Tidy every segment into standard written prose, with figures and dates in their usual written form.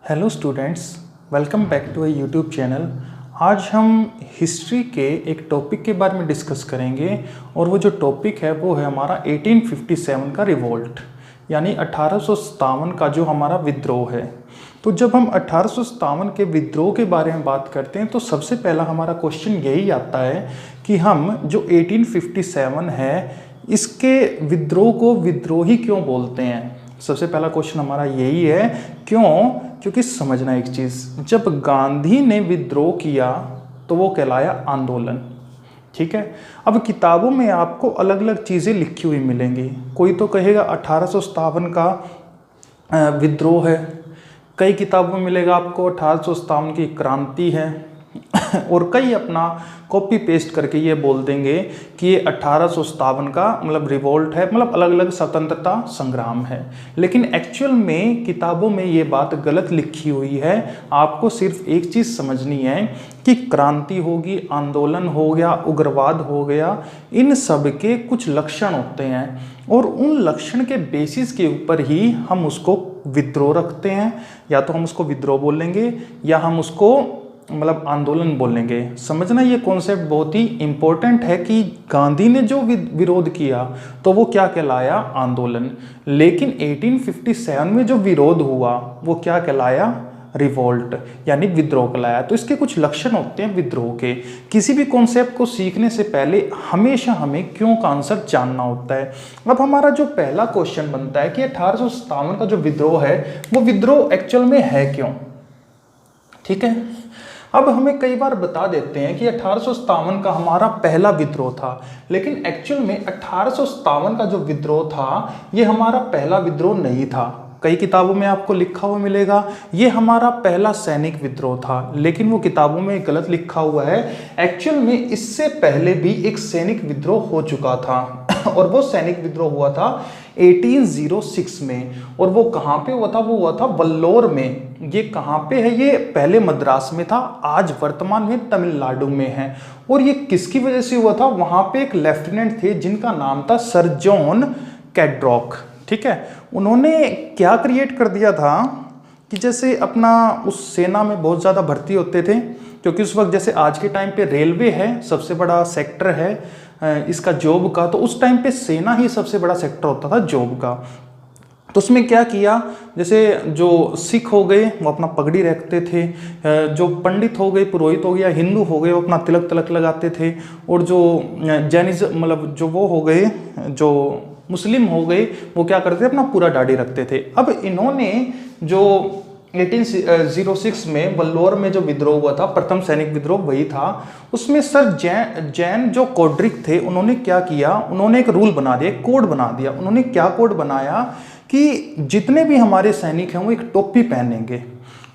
Hello students, welcome back to a YouTube channel. आज हम history के एक टॉपिक के बारे में डिस्कस करेंगे और वो जो टॉपिक है वो है हमारा 1857 का रिवोल्ट, यानी 1857 का जो हमारा विद्रोह है। तो जब हम 1857 के विद्रोह के बारे में बात करते हैं तो सबसे पहला हमारा क्वेश्चन यही आता है कि हम जो 1857 है इसके विद्रोह को विद्रोही क्यों बोलते हैं। सबसे पहला क्वेश्चन हमारा यही है, क्यों? क्योंकि समझना एक चीज़, जब गांधी ने विद्रोह किया तो वो कहलाया आंदोलन। ठीक है, अब किताबों में आपको अलग अलग चीज़ें लिखी हुई मिलेंगी। कोई तो कहेगा 1857 का विद्रोह है, कई किताबों में मिलेगा आपको 1857 की क्रांति है और कई अपना कॉपी पेस्ट करके ये बोल देंगे कि ये 1857 का मतलब रिवोल्ट है, मतलब अलग अलग स्वतंत्रता संग्राम है। लेकिन एक्चुअल में किताबों में ये बात गलत लिखी हुई है। आपको सिर्फ एक चीज़ समझनी है कि क्रांति होगी, आंदोलन हो गया, उग्रवाद हो गया, इन सब के कुछ लक्षण होते हैं और उन लक्षण के बेसिस के ऊपर ही हम उसको विद्रोह रखते हैं। या तो हम उसको विद्रोह बोलेंगे या हम उसको मतलब आंदोलन बोलेंगे। समझना ये कॉन्सेप्ट बहुत ही इंपॉर्टेंट है कि गांधी ने जो विरोध किया तो वो क्या कहलाया? आंदोलन। लेकिन 1857 में जो विरोध हुआ वो क्या कहलाया? रिवोल्ट, यानी विद्रोह कहलाया। तो इसके कुछ लक्षण होते हैं विद्रोह के। किसी भी कॉन्सेप्ट को सीखने से पहले हमेशा हमें क्यों का आंसर जानना होता है। अब हमारा जो पहला क्वेश्चन बनता है कि 1857 का जो विद्रोह है वो विद्रोह एक्चुअल में है क्यों। ठीक है, अब हमें कई बार बता देते हैं कि 1857 का हमारा पहला विद्रोह था, लेकिन एक्चुअल में 1857 का जो विद्रोह था ये हमारा पहला विद्रोह नहीं था। कई किताबों में आपको लिखा हुआ मिलेगा ये हमारा पहला सैनिक विद्रोह था, लेकिन वो किताबों में गलत लिखा हुआ है। एक्चुअल में इससे पहले भी एक सैनिक विद्रोह हो चुका था और वो सैनिक विद्रोह हुआ था 1806 में। और वो कहाँ पे हुआ था? वो हुआ था वल्लोर में। ये कहाँ पे है? ये पहले मद्रास में था, आज वर्तमान में तमिलनाडु में है। और ये किसकी वजह से हुआ था? वहाँ पे एक लेफ्टिनेंट थे जिनका नाम था सर जॉन कैड्रॉक। ठीक है, उन्होंने क्या क्रिएट कर दिया था कि जैसे अपना उस सेना में बहुत ज़्यादा भर्ती होते थे, क्योंकि उस वक्त जैसे आज के टाइम पे रेलवे है सबसे बड़ा सेक्टर है इसका जॉब का, तो उस टाइम पे सेना ही सबसे बड़ा सेक्टर होता था जॉब का। तो उसमें क्या किया, जैसे जो सिख हो गए वो अपना पगड़ी रखते थे, जो पंडित हो गए, पुरोहित हो गया, हिंदू हो गए वो अपना तिलक तलक लगाते थे, और जो जैनिज्म मतलब जो वो हो गए, जो मुस्लिम हो गए वो क्या करते थे? अपना पूरा दाढ़ी रखते थे। अब इन्होंने जो 1806 में वल्लोर में जो विद्रोह हुआ था, प्रथम सैनिक विद्रोह वही था, उसमें सर जैन जो कोड्रिक थे उन्होंने क्या किया? उन्होंने एक रूल बना दिया, कोड बना दिया। उन्होंने क्या कोड बनाया कि जितने भी हमारे सैनिक हैं वो एक टोपी पहनेंगे।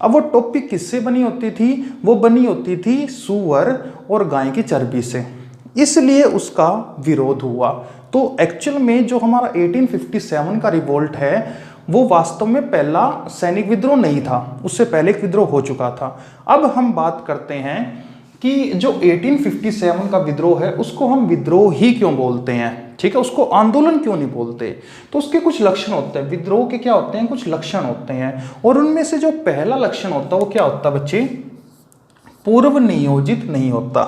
अब वो टोपी किससे बनी होती थी? वो बनी होती थी सूअर और गाय की चर्बी से, इसलिए उसका विरोध हुआ। तो एक्चुअल में जो हमारा 1857 का रिवोल्ट है वो वास्तव में पहला सैनिक विद्रोह नहीं था, उससे पहले एक विद्रोह हो चुका था। अब हम बात करते हैं कि जो 1857 का विद्रोह है उसको हम विद्रोह ही क्यों बोलते हैं। ठीक है, उसको आंदोलन क्यों नहीं बोलते? तो उसके कुछ लक्षण होते हैं। विद्रोह के क्या होते हैं? कुछ लक्षण होते हैं, और उनमें से जो पहला लक्षण होता है वो क्या होता है बच्चे? पूर्व नियोजित नहीं होता।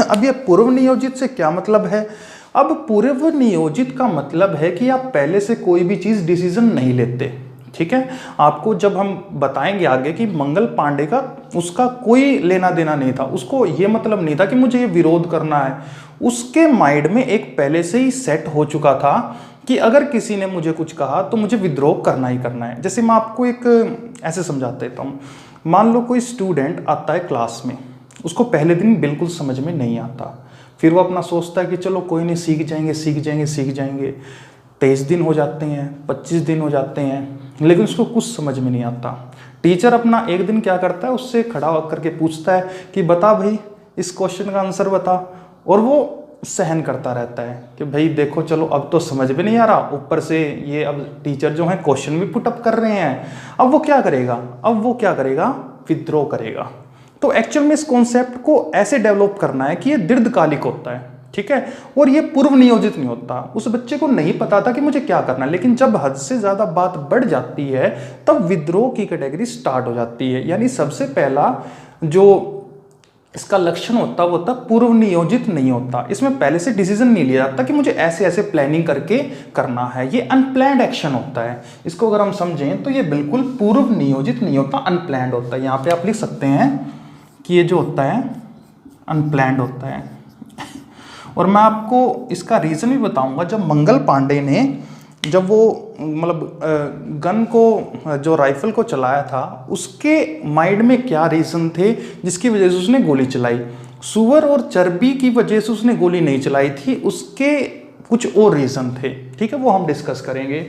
अब ये पूर्व नियोजित से क्या मतलब है? अब पूर्व नियोजित का मतलब है कि आप पहले से कोई भी चीज़ डिसीजन नहीं लेते। ठीक है, आपको जब हम बताएंगे आगे कि मंगल पांडे का उसका कोई लेना देना नहीं था, उसको ये मतलब नहीं था कि मुझे ये विरोध करना है। उसके माइंड में एक पहले से ही सेट हो चुका था कि अगर किसी ने मुझे कुछ कहा तो मुझे विद्रोह करना ही करना है। जैसे मैं आपको एक ऐसे समझा देता हूँ। मान लो कोई स्टूडेंट आता है क्लास में, उसको पहले दिन बिल्कुल समझ में नहीं आता, फिर वो अपना सोचता है कि चलो कोई नहीं, सीख जाएंगे सीख जाएंगे सीख जाएंगे। 23 दिन हो जाते हैं, 25 दिन हो जाते हैं, लेकिन उसको कुछ समझ में नहीं आता। टीचर अपना एक दिन क्या करता है, उससे खड़ा होकर के पूछता है कि बता भाई इस क्वेश्चन का आंसर बता, और वो सहन करता रहता है कि भाई देखो चलो अब तो समझ में नहीं आ रहा, ऊपर से ये अब टीचर जो है क्वेश्चन भी पुटअप कर रहे हैं। अब वो क्या करेगा? अब वो क्या करेगा? विद्रोह करेगा। तो एक्चुअल में इस कॉन्सेप्ट को ऐसे डेवलप करना है कि ये दीर्घकालिक होता है। ठीक है। और ये पूर्व नियोजित नहीं होता, उस बच्चे को नहीं पता था कि मुझे क्या करना है, लेकिन जब हद से ज़्यादा बात बढ़ जाती है तब विद्रोह की कैटेगरी स्टार्ट हो जाती है। यानी सबसे पहला जो इसका लक्षण होता वो होता पूर्व नियोजित नहीं होता, इसमें पहले से डिसीजन नहीं लिया जाता कि मुझे ऐसे ऐसे प्लानिंग करके करना है, ये अनप्लैंड एक्शन होता है। इसको अगर हम समझें तो ये बिल्कुल पूर्व नियोजित नहीं होता, अनप्लैंड होता है। यहाँ पे आप लिख सकते हैं कि ये जो होता है अनप्लैंड होता है। और मैं आपको इसका रीज़न भी बताऊंगा। जब मंगल पांडे ने जब वो मतलब गन को जो राइफल को चलाया था, उसके माइंड में क्या रीज़न थे जिसकी वजह से उसने गोली चलाई। सुअर और चर्बी की वजह से उसने गोली नहीं चलाई थी, उसके कुछ और रीज़न थे, ठीक है, वो हम डिस्कस करेंगे।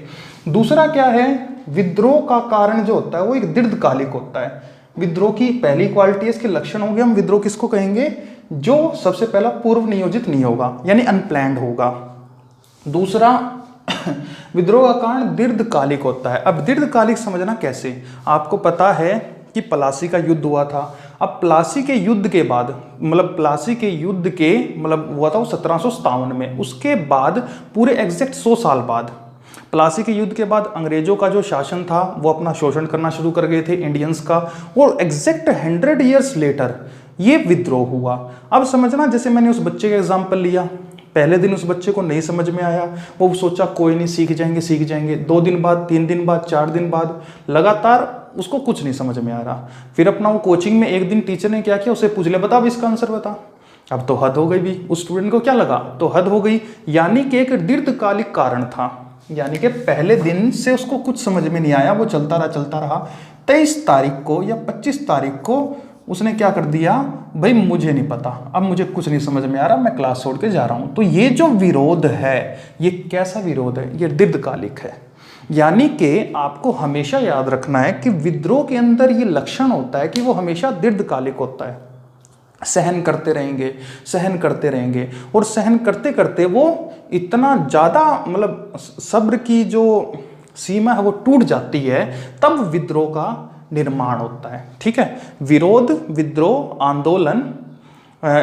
दूसरा क्या है, विद्रोह का कारण जो होता है वो एक दीर्घकालिक होता है। विद्रोह की पहली क्वालिटी है, इसके लक्षण होंगे, हम विद्रोह किसको कहेंगे, जो सबसे पहला पूर्व नियोजित नहीं होगा यानी अनप्लैंड होगा। दूसरा विद्रोह का कारण दीर्घकालिक होता है। अब दीर्घकालिक समझना कैसे, आपको पता है कि प्लासी का युद्ध हुआ था। अब प्लासी के युद्ध के बाद प्लासी के युद्ध के हुआ था वो 1757 में, उसके बाद पूरे एग्जैक्ट 100 साल बाद प्लासी के युद्ध के बाद अंग्रेजों का जो शासन था वो अपना शोषण करना शुरू कर गए थे इंडियंस का, और एग्जैक्ट 100 ईयर्स लेटर ये विद्रोह हुआ। अब समझना, जैसे मैंने उस बच्चे का एग्जाम्पल लिया, पहले दिन उस बच्चे को नहीं समझ में आया, वो सोचा कोई नहीं सीख जाएंगे। 2 दिन बाद, 3 दिन बाद, 4 दिन बाद, लगातार उसको कुछ नहीं समझ में आ रहा। फिर अपना वो कोचिंग में एक दिन टीचर ने क्या किया, उसे पूछ लिया, बता अब इसका आंसर बता। अब तो हद हो गई भी, उस स्टूडेंट को क्या लगा, तो हद हो गई। यानी कि एक दीर्घकालिक कारण था, यानी कि पहले दिन से उसको कुछ समझ में नहीं आया, वो चलता रहा। 23 तारीख को या 25 तारीख को उसने क्या कर दिया, भाई मुझे नहीं पता, अब मुझे कुछ नहीं समझ में आ रहा, मैं क्लास छोड़ के जा रहा हूं। तो ये जो विरोध है, ये कैसा विरोध है, ये दीर्घकालिक है। यानी कि आपको हमेशा याद रखना है कि विद्रोह के अंदर ये लक्षण होता है कि वो हमेशा दीर्घकालिक होता है। सहन करते रहेंगे और सहन करते करते वो इतना ज़्यादा सब्र की जो सीमा है वो टूट जाती है, तब विद्रोह का निर्माण होता है। ठीक है, विरोध, विद्रोह, आंदोलन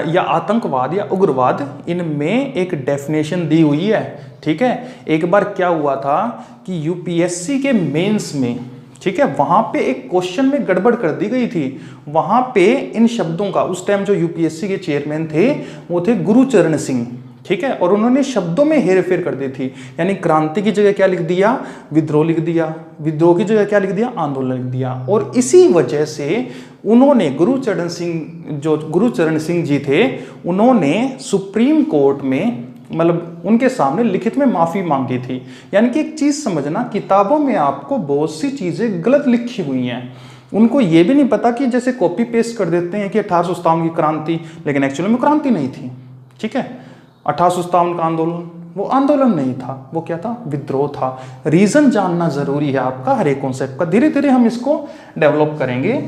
या आतंकवाद या उग्रवाद, इनमें एक डेफिनेशन दी हुई है। ठीक है, एक बार क्या हुआ था कि यूपीएससी के मेंस में, ठीक है, वहां पे एक क्वेश्चन में गड़बड़ कर दी गई थी। वहां पे इन शब्दों का, उस टाइम जो यूपीएससी के चेयरमैन थे वो थे गुरुचरण सिंह, ठीक है, और उन्होंने शब्दों में हेरफेर कर दी थी। यानी क्रांति की जगह क्या लिख दिया, विद्रोह लिख दिया, विद्रोह की जगह क्या लिख दिया, आंदोलन लिख दिया। और इसी वजह से उन्होंने गुरुचरण सिंह जी थे, उन्होंने सुप्रीम कोर्ट में उनके सामने लिखित में माफी मांगी थी। यानी कि एक चीज समझना, किताबों में आपको बहुत सी चीजें गलत लिखी हुई हैं, उनको ये भी नहीं पता कि जैसे कॉपी पेस्ट कर देते हैं कि 1857 की क्रांति, लेकिन एक्चुअली में क्रांति नहीं थी। ठीक है, 1857 का आंदोलन, वो आंदोलन नहीं था, वो क्या था, विद्रोह था। रीजन जानना जरूरी है आपका हर एक कॉन्सेप्ट का, धीरे धीरे हम इसको डेवलप करेंगे।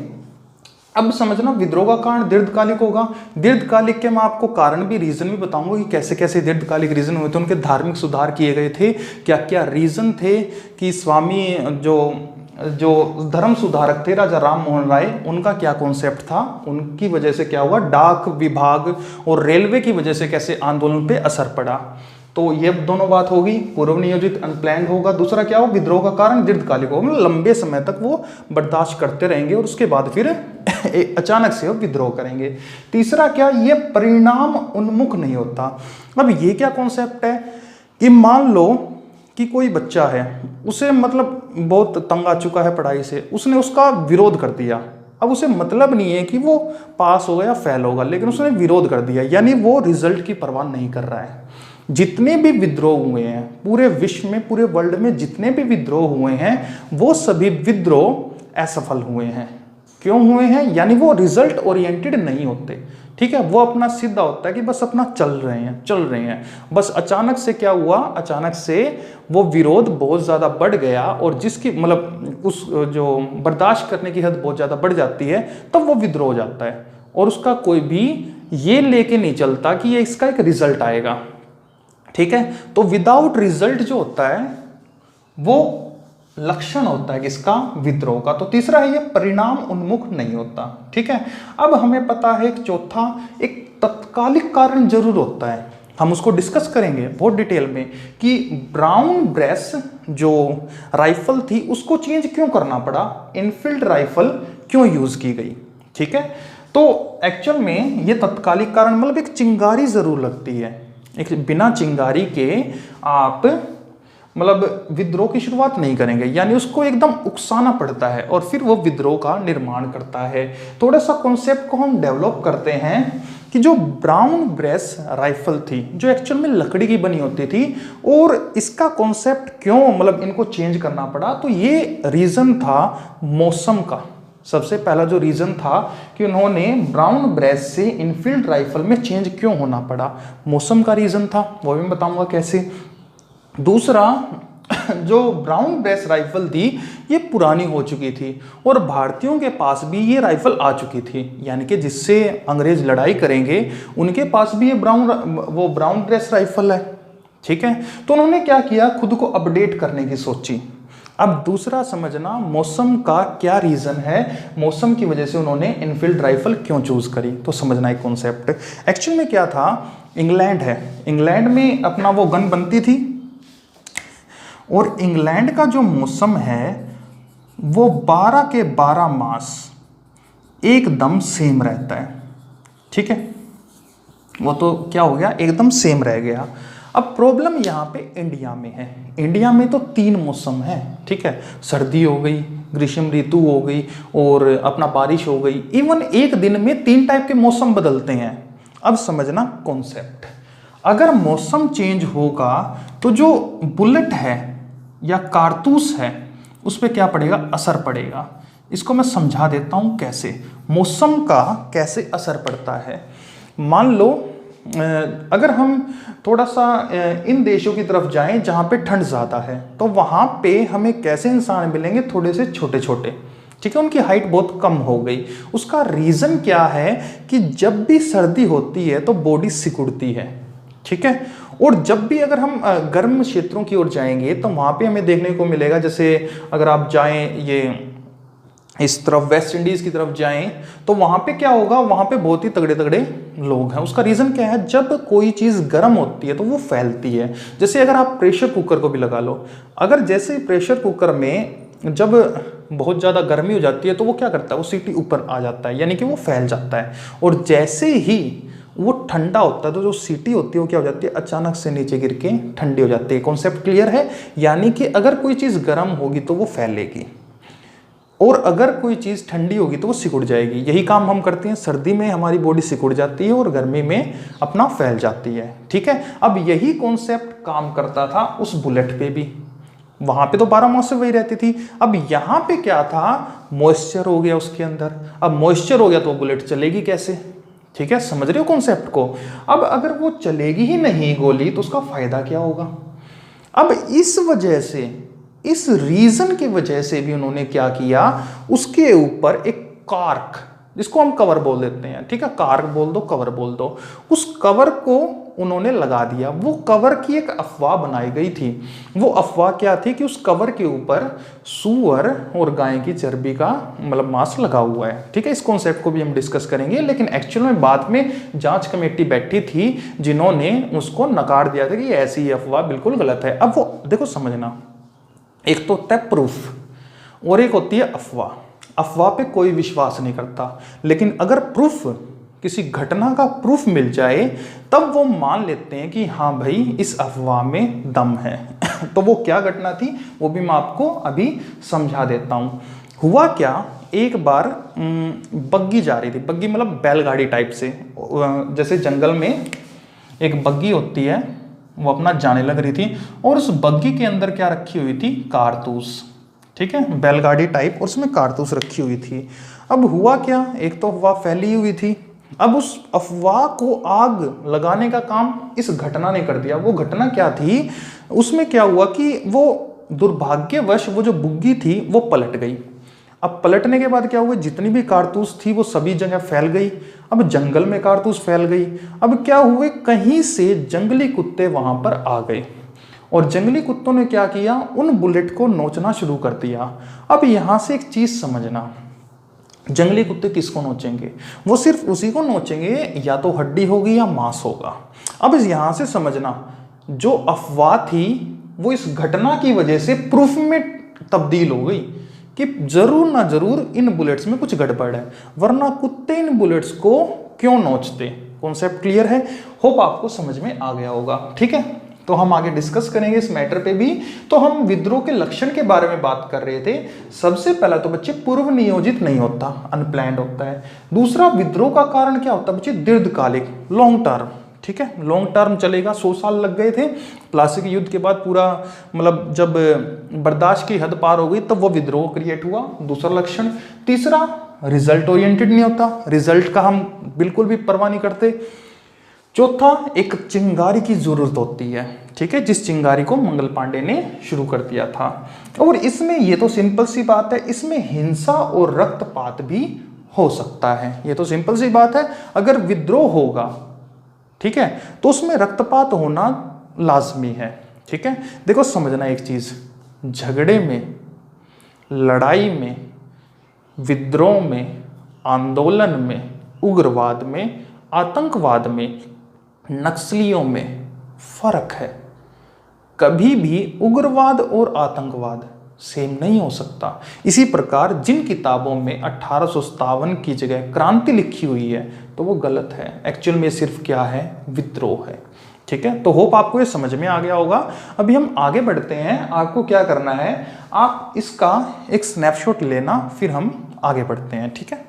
अब समझना, विद्रोह का कारण दीर्घकालिक होगा। दीर्घकालिक के मैं आपको कारण भी, रीजन भी बताऊंगा कि कैसे कैसे दीर्घकालिक रीजन हुए थे, उनके धार्मिक सुधार किए गए थे, क्या क्या रीजन थे कि स्वामी जो धर्म सुधारक थे राजा राम मोहन राय, उनका क्या कॉन्सेप्ट था, उनकी वजह से क्या हुआ, डाक विभाग और रेलवे की वजह से कैसे आंदोलन पे असर पड़ा। तो ये दोनों बात होगी, पूर्व नियोजित अनप्लैंड होगा। दूसरा क्या हो, विद्रोह का कारण दीर्घकालिक होगा, लंबे समय तक वो बर्दाश्त करते रहेंगे और उसके बाद फिर अचानक से वो विद्रोह करेंगे। तीसरा क्या, ये परिणाम उन्मुख नहीं होता। अब ये क्या कॉन्सेप्ट है कि मान लो कि कोई बच्चा है, उसे बहुत तंग आ चुका है पढ़ाई से, उसने उसका विरोध कर दिया। अब उसे मतलब नहीं है कि वो पास होगा या फेल होगा, लेकिन उसने विरोध कर दिया, यानी वो रिजल्ट की परवाह नहीं कर रहा है। जितने भी विद्रोह हुए हैं पूरे विश्व में, पूरे वर्ल्ड में जितने भी विद्रोह हुए हैं, वो सभी विद्रोह असफल हुए हैं। क्यों हुए हैं, यानी वो रिजल्ट ओरिएंटेड नहीं होते। ठीक है, वो अपना सीधा होता है कि बस अपना चल रहे हैं। बस अचानक से क्या हुआ, अचानक से वो विरोध बहुत ज़्यादा बढ़ गया, और जिसकी उस जो बर्दाश्त करने की हद बहुत ज़्यादा बढ़ जाती है, तब वो विद्रोह हो जाता है, और उसका कोई भी ये लेके नहीं चलता कि ये इसका एक रिजल्ट आएगा। ठीक है, तो विदाउट रिजल्ट जो होता है वो लक्षण होता है किसका, विद्रोह का। तो तीसरा है, ये परिणाम उन्मुख नहीं होता। ठीक है, अब हमें पता है एक चौथा, एक तत्कालिक कारण जरूर होता है। हम उसको डिस्कस करेंगे बहुत डिटेल में कि ब्राउन ब्रेस जो राइफल थी उसको चेंज क्यों करना पड़ा, इनफील्ड राइफल क्यों यूज की गई। ठीक है, तो एक्चुअल में ये तत्कालिक कारण मतलब एक चिंगारी जरूर लगती है, एक बिना चिंगारी के आप मतलब विद्रोह की शुरुआत नहीं करेंगे, यानी उसको एकदम उकसाना पड़ता है और फिर वो विद्रोह का निर्माण करता है। थोड़ा सा कॉन्सेप्ट को हम डेवलप करते हैं कि जो ब्राउन ब्रेस राइफल थी जो एक्चुअल में लकड़ी की बनी होती थी और इसका कॉन्सेप्ट क्यों मतलब इनको चेंज करना पड़ा, तो ये रीजन था मौसम का। सबसे पहला जो रीजन था कि उन्होंने ब्राउन ब्रेस से इनफील्ड राइफल में चेंज क्यों होना पड़ा, मौसम का रीजन था, वो भी मैं बताऊंगा कैसे। दूसरा, जो ब्राउन ब्रेस राइफल थी ये पुरानी हो चुकी थी और भारतीयों के पास भी ये राइफल आ चुकी थी, यानी कि जिससे अंग्रेज लड़ाई करेंगे उनके पास भी ये ब्राउन ब्रेस राइफल है। ठीक है, तो उन्होंने क्या किया, खुद को अपडेट करने की सोची। अब दूसरा समझना मौसम का क्या रीजन है, मौसम की वजह से उन्होंने इनफील्ड राइफल क्यों चूज करी, तो समझना एक कॉन्सेप्ट। एक्चुअल में क्या था, इंग्लैंड है, इंग्लैंड में अपना वो गन बनती थी और इंग्लैंड का जो मौसम है वो 12 के 12 मास एकदम सेम रहता है। ठीक है, वो तो क्या हो गया, एकदम सेम रह गया। अब प्रॉब्लम यहाँ पे इंडिया में है, इंडिया में तो 3 मौसम है। ठीक है, सर्दी हो गई, ग्रीष्म ऋतु हो गई और अपना बारिश हो गई, इवन एक दिन में 3 टाइप के मौसम बदलते हैं। अब समझना कॉन्सेप्ट, अगर मौसम चेंज होगा तो जो बुलेट है या कारतूस है उस पर क्या पड़ेगा, असर पड़ेगा। इसको मैं समझा देता हूं कैसे, मौसम का कैसे असर पड़ता है। मान लो अगर हम थोड़ा सा इन देशों की तरफ जाएं जहां पे ठंड ज़्यादा है, तो वहां पे हमें कैसे इंसान मिलेंगे, थोड़े से छोटे छोटे। ठीक है, उनकी हाइट बहुत कम हो गई। उसका रीज़न क्या है कि जब भी सर्दी होती है तो बॉडी सिकुड़ती है। ठीक है, और जब भी अगर हम गर्म क्षेत्रों की ओर जाएंगे तो वहाँ पे हमें देखने को मिलेगा, जैसे अगर आप जाएं ये इस तरफ वेस्ट इंडीज़ की तरफ जाएं तो वहाँ पे क्या होगा, वहाँ पे बहुत ही तगड़े तगड़े लोग हैं। उसका रीज़न क्या है, जब कोई चीज़ गर्म होती है तो वो फैलती है। जैसे अगर आप प्रेशर कुकर को भी लगा लो, अगर जैसे प्रेशर कुकर में जब बहुत ज़्यादा गर्मी हो जाती है तो वो क्या करता है, वो सीटी ऊपर आ जाता है, यानी कि वो फैल जाता है। और जैसे ही वो ठंडा होता है तो जो सीटी होती है वो क्या हो जाती है, अचानक से नीचे गिर के ठंडी हो जाती है। कॉन्सेप्ट क्लियर है, यानी कि अगर कोई चीज़ गर्म होगी तो वो फैलेगी और अगर कोई चीज़ ठंडी होगी तो वो सिकुड़ जाएगी। यही काम हम करते हैं, सर्दी में हमारी बॉडी सिकुड़ जाती है और गर्मी में अपना फैल जाती है। ठीक है, अब यही कॉन्सेप्ट काम करता था उस बुलेट पे भी, वहां पे तो 12 मास वही रहती थी। अब यहाँ पे क्या था, मॉइस्चर हो गया उसके अंदर। अब मॉइस्चर हो गया तो बुलेट चलेगी कैसे। ठीक है, समझ रहे हो कॉन्सेप्ट को। अब अगर वो चलेगी ही नहीं गोली तो उसका फायदा क्या होगा। अब इस वजह से, इस रीजन की वजह से भी उन्होंने क्या किया, उसके ऊपर एक कार्क, जिसको हम कवर बोल देते हैं, ठीक है, कार्क बोल दो, कवर बोल दो, उस कवर को उन्होंने लगा दिया। वो कवर की एक अफवाह बनाई गई थी। वो अफवाह क्या थी कि उस कवर के ऊपर सूअर और गाय की चर्बी का मतलब मांस लगा हुआ है। ठीक है, इस कॉन्सेप्ट को भी हम डिस्कस करेंगे, लेकिन एक्चुअल में बाद में जांच कमेटी बैठी थी जिन्होंने उसको नकार दिया था कि ऐसी अफवाह बिल्कुल गलत है। अब वो देखो समझना, एक तो होता है प्रूफ और एक होती है अफवाह। अफवाह पे कोई विश्वास नहीं करता, लेकिन अगर प्रूफ, किसी घटना का प्रूफ मिल जाए तब वो मान लेते हैं कि हाँ भाई इस अफवाह में दम है। तो वो क्या घटना थी वो भी मैं आपको अभी समझा देता हूँ। हुआ क्या, एक बार बग्गी जा रही थी, बग्गी मतलब बैलगाड़ी टाइप से, जैसे जंगल में एक बग्गी होती है वो अपना जाने लग रही थी और उस बग्गी के अंदर क्या रखी हुई थी, कारतूस। ठीक है, बैलगाड़ी टाइप, और उसमें कारतूस रखी हुई थी। अब हुआ क्या, एक तो अफवाह फैली हुई थी, अब उस अफवाह को आग लगाने का काम इस घटना ने कर दिया। वो घटना क्या थी, उसमें क्या हुआ कि वो दुर्भाग्यवश वो जो बुग्गी थी वो पलट गई। अब पलटने के बाद क्या हुआ, जितनी भी कारतूस थी वो सभी जगह फैल गई। अब जंगल में कारतूस फैल गई। अब क्या हुए, कहीं से जंगली कुत्ते वहां पर आ गए और जंगली कुत्तों ने क्या किया, उन बुलेट को नोचना शुरू कर दिया। अब यहां से एक चीज समझना, जंगली कुत्ते किसको नोचेंगे? वो सिर्फ उसी को नोचेंगे या तो हड्डी होगी या मांस होगा। अब इस यहां से समझना, जो अफवाह थी वो इस घटना की वजह से प्रूफ में तब्दील हो गई कि जरूर ना जरूर इन बुलेट्स में कुछ गड़बड़ है, वरना कुत्ते इन बुलेट्स को क्यों नोचते। कॉन्सेप्ट क्लियर है? होप आपको समझ में आ गया होगा। ठीक है, तो हम आगे डिस्कस करेंगे इस मैटर पे भी। तो हम विद्रोह के लक्षण के बारे में बात कर रहे थे। सबसे पहला तो बच्चे पूर्व नियोजित नहीं होता, अनप्लैंड होता है। दूसरा, विद्रोह का कारण क्या होता है बच्चे? दीर्घकालिक, लॉन्ग टर्म। ठीक है, लॉन्ग टर्म चलेगा। 100 साल लग गए थे प्लासी के युद्ध के बाद, पूरा मतलब जब बर्दाश्त की हद पार हो गई तब वो विद्रोह क्रिएट हुआ, दूसरा लक्षण। तीसरा, रिजल्ट ओरिएंटेड नहीं होता, रिजल्ट का हम बिल्कुल भी परवाह नहीं करते। चौथा, एक चिंगारी की जरूरत होती है। ठीक है, जिस चिंगारी को मंगल पांडे ने शुरू कर दिया था। और इसमें ये तो सिंपल सी बात है, इसमें हिंसा और रक्तपात भी हो सकता है। ये तो सिंपल सी बात है, अगर विद्रोह होगा, ठीक है, तो उसमें रक्तपात होना लाजमी है। ठीक है, देखो समझना एक चीज, झगड़े में, लड़ाई में, विद्रोह में, आंदोलन में, उग्रवाद में, आतंकवाद में, नक्सलियों में फर्क है। कभी भी उग्रवाद और आतंकवाद सेम नहीं हो सकता। इसी प्रकार जिन किताबों में 1857 की जगह क्रांति लिखी हुई है तो वो गलत है। एक्चुअल में सिर्फ क्या है? विद्रोह है। ठीक है, तो होप आपको ये समझ में आ गया होगा। अभी हम आगे बढ़ते हैं। आपको क्या करना है, आप इसका एक स्नैपशॉट लेना, फिर हम आगे बढ़ते हैं। ठीक है,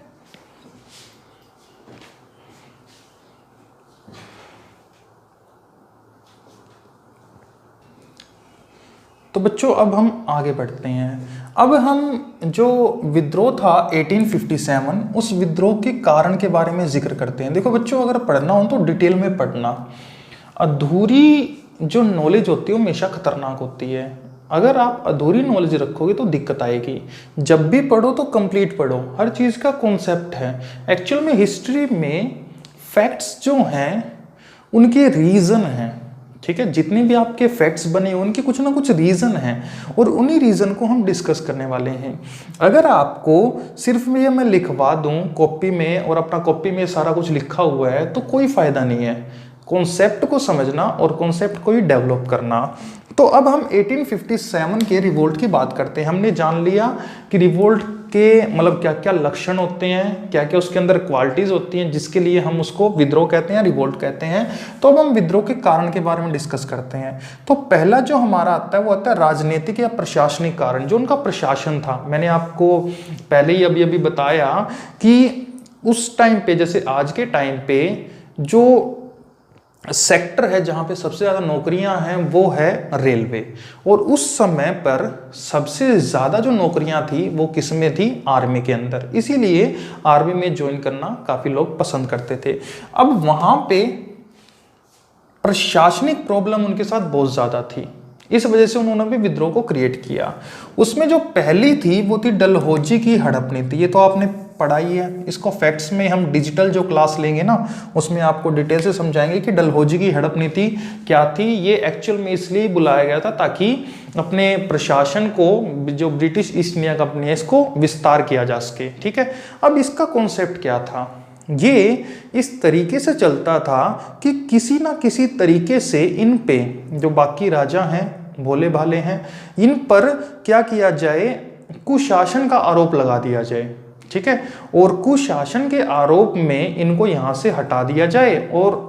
तो बच्चों अब हम आगे बढ़ते हैं। अब हम जो विद्रोह था 1857, उस विद्रोह के कारण के बारे में जिक्र करते हैं। देखो बच्चों, अगर पढ़ना हो तो डिटेल में पढ़ना। अधूरी जो नॉलेज होती है वो हमेशा खतरनाक होती है। अगर आप अधूरी नॉलेज रखोगे तो दिक्कत आएगी। जब भी पढ़ो तो कंप्लीट पढ़ो, हर चीज़ का कॉन्सेप्ट है। एक्चुअल में हिस्ट्री में फैक्ट्स जो हैं उनके रीज़न हैं। ठीक है, जितने भी आपके फैक्ट्स बने उनके कुछ ना कुछ रीज़न हैं, और उन्हीं रीज़न को हम डिस्कस करने वाले हैं। अगर आपको सिर्फ मैं लिखवा दूं कॉपी में और अपना कॉपी में सारा कुछ लिखा हुआ है तो कोई फ़ायदा नहीं है। कॉन्सेप्ट को समझना और कॉन्सेप्ट को ही डेवलप करना। तो अब हम 1857 के रिवोल्ट की बात करते हैं। हमने जान लिया कि रिवोल्ट के मतलब क्या क्या लक्षण होते हैं, क्या क्या उसके अंदर क्वालिटीज होती हैं जिसके लिए हम उसको विद्रोह कहते हैं, रिवोल्ट कहते हैं। तो अब हम विद्रोह के कारण के बारे में डिस्कस करते हैं। तो पहला जो हमारा आता है वो आता है राजनीतिक या प्रशासनिक कारण। जो उनका प्रशासन था, मैंने आपको पहले ही अभी बताया कि उस टाइम पे, जैसे आज के टाइम पे जो सेक्टर है जहां पे सबसे ज्यादा नौकरियां हैं वो है रेलवे, और उस समय पर सबसे ज्यादा जो नौकरियां थी वो किस में थी? आर्मी के अंदर। इसीलिए आर्मी में ज्वाइन करना काफी लोग पसंद करते थे। अब वहां पे प्रशासनिक प्रॉब्लम उनके साथ बहुत ज्यादा थी, इस वजह से उन्होंने भी विद्रोह को क्रिएट किया। उसमें जो पहली थी वो थी डलहौजी की हड़प नीति। ये तो आपने पढ़ाई है, इसको फैक्ट्स में हम डिजिटल जो क्लास लेंगे ना उसमें आपको डिटेल से समझाएंगे कि डलहौजी की हड़प नीति क्या थी। ये एक्चुअल में इसलिए बुलाया गया था ताकि अपने प्रशासन को, जो ब्रिटिश ईस्ट इंडिया कंपनी है, इसको विस्तार किया जा सके। ठीक है, अब इसका कॉन्सेप्ट क्या था? ये इस तरीके से चलता था कि किसी ना किसी तरीके से इन पे जो बाकी राजा हैं, भोले भाले हैं, इन पर क्या किया जाए? कुशासन का आरोप लगा दिया जाए। ठीक है, और कुशासन के आरोप में इनको यहां से हटा दिया जाए और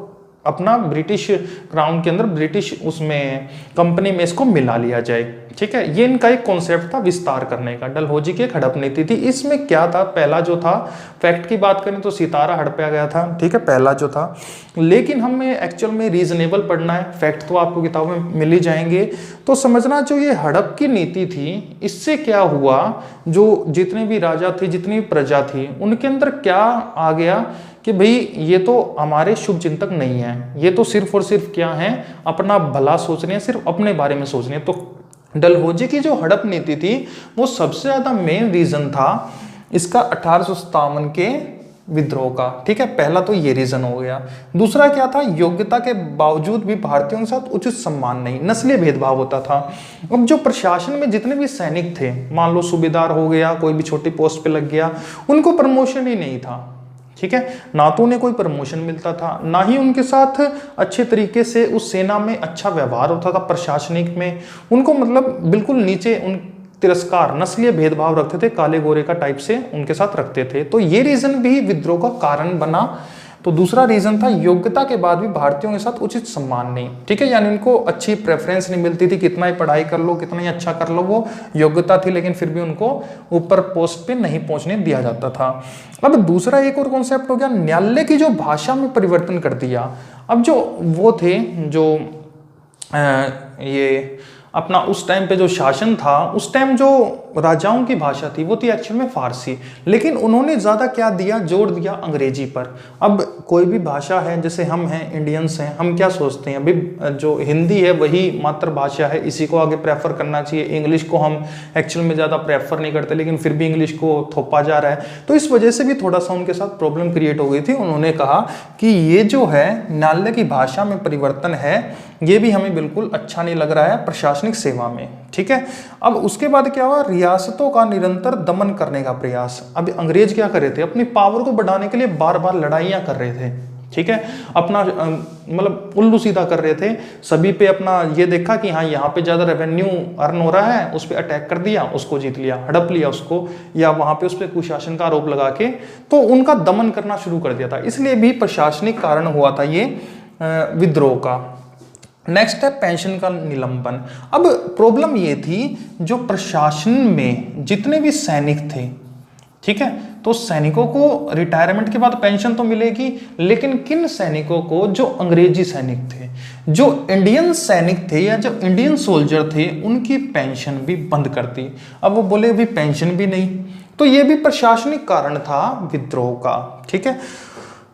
अपना ब्रिटिश क्राउन के अंदर, ब्रिटिश उसमें कंपनी में इसको मिला लिया जाए। ठीक है, ये इनका एक कॉन्सेप्ट था विस्तार करने का। डलहौजी की एक हड़प नीति थी। इसमें क्या था? पहला जो था, फैक्ट की बात करें तो सितारा हड़पा गया था। ठीक है, पहला जो था, लेकिन हमें एक्चुअल में रीजनेबल पढ़ना है। फैक्ट तो आपको किताबों में मिल ही जाएंगे। तो समझना, जो ये हड़प की नीति थी, इससे क्या हुआ? जो जितने भी राजा थे, जितनी भी प्रजा थी, उनके अंदर क्या आ गया कि भाई ये तो हमारे शुभ चिंतक नहीं है, ये तो सिर्फ और सिर्फ क्या है? अपना भला सोच रहे हैं, सिर्फ अपने बारे में सोच रहे हैं। तो डलहौजी की जो हड़प नीति थी वो सबसे ज्यादा मेन रीजन था इसका 1857 के विद्रोह का। ठीक है, पहला तो ये रीजन हो गया। दूसरा क्या था, योग्यता के बावजूद भी भारतीयों के साथ उचित सम्मान नहीं, नस्लीय भेदभाव होता था। अब जो प्रशासन में जितने भी सैनिक थे, मान लो सूबेदार हो गया, कोई भी छोटी पोस्ट पे लग गया, उनको प्रमोशन ही नहीं था। ठीक है, ना तो उन्हें कोई प्रमोशन मिलता था, ना ही उनके साथ अच्छे तरीके से उस सेना में अच्छा व्यवहार होता था। प्रशासनिक में उनको मतलब बिल्कुल नीचे, उन तिरस्कार, नस्लीय भेदभाव रखते थे, काले गोरे का टाइप से उनके साथ रखते थे। तो ये रीजन भी विद्रोह का कारण बना। तो दूसरा रीजन था, योग्यता के बाद भी भारतीयों के साथ उचित सम्मान नहीं। ठीक है, यानी उनको अच्छी प्रेफरेंस नहीं मिलती थी, कितना ही पढ़ाई कर लो, कितना ही अच्छा कर लो, वो योग्यता थी लेकिन फिर भी उनको ऊपर पोस्ट पे नहीं पहुंचने दिया जाता था। अब दूसरा एक और कॉन्सेप्ट हो गया, न्यायालय की जो भाषा में परिवर्तन कर दिया। अब जो वो थे, जो ये अपना उस टाइम पे जो शासन था, उस टाइम जो राजाओं की भाषा थी वो थी एक्चुअल में फारसी, लेकिन उन्होंने ज़्यादा क्या दिया, जोर दिया अंग्रेजी पर। अब कोई भी भाषा है, जैसे हम हैं, इंडियंस हैं, हम क्या सोचते हैं, अभी जो हिंदी है वही मातृभाषा है, इसी को आगे प्रेफर करना चाहिए। इंग्लिश को हम एक्चुअल में ज़्यादा प्रेफर नहीं करते, लेकिन फिर भी इंग्लिश को थोपा जा रहा है। तो इस वजह से भी थोड़ा सा उनके साथ प्रॉब्लम क्रिएट हो गई थी। उन्होंने कहा कि ये जो है न्यायालय की भाषा में परिवर्तन है, ये भी हमें बिल्कुल अच्छा नहीं लग रहा है प्रशासनिक सेवा में। ठीक है, अब उसके बाद क्या हुआ, रियासतों का निरंतर दमन करने का प्रयास। अब अंग्रेज क्या कर रहे थे, अपनी पावर को बढ़ाने के लिए बार बार लड़ाइयां कर रहे थे। ठीक है, अपना मतलब उल्लू सीधा कर रहे थे सभी पे। अपना ये देखा कि हाँ यहाँ पे ज्यादा रेवेन्यू अर्न हो रहा है, उस पर अटैक कर दिया, उसको जीत लिया, हड़प लिया उसको, या वहां पे उस पर कुशासन का आरोप लगा के तो उनका दमन करना शुरू कर दिया था। इसलिए भी प्रशासनिक कारण हुआ था ये विद्रोह का। नेक्स्ट है पेंशन का निलंबन। अब प्रॉब्लम ये थी, जो प्रशासन में जितने भी सैनिक थे, ठीक है, तो सैनिकों को रिटायरमेंट के बाद पेंशन तो मिलेगी, लेकिन किन सैनिकों को, जो अंग्रेजी सैनिक थे, जो इंडियन सैनिक थे या जो इंडियन सोल्जर थे, उनकी पेंशन भी बंद कर दी। अब वो बोले अभी पेंशन भी नहीं, तो ये भी प्रशासनिक कारण था विद्रोह का। ठीक है,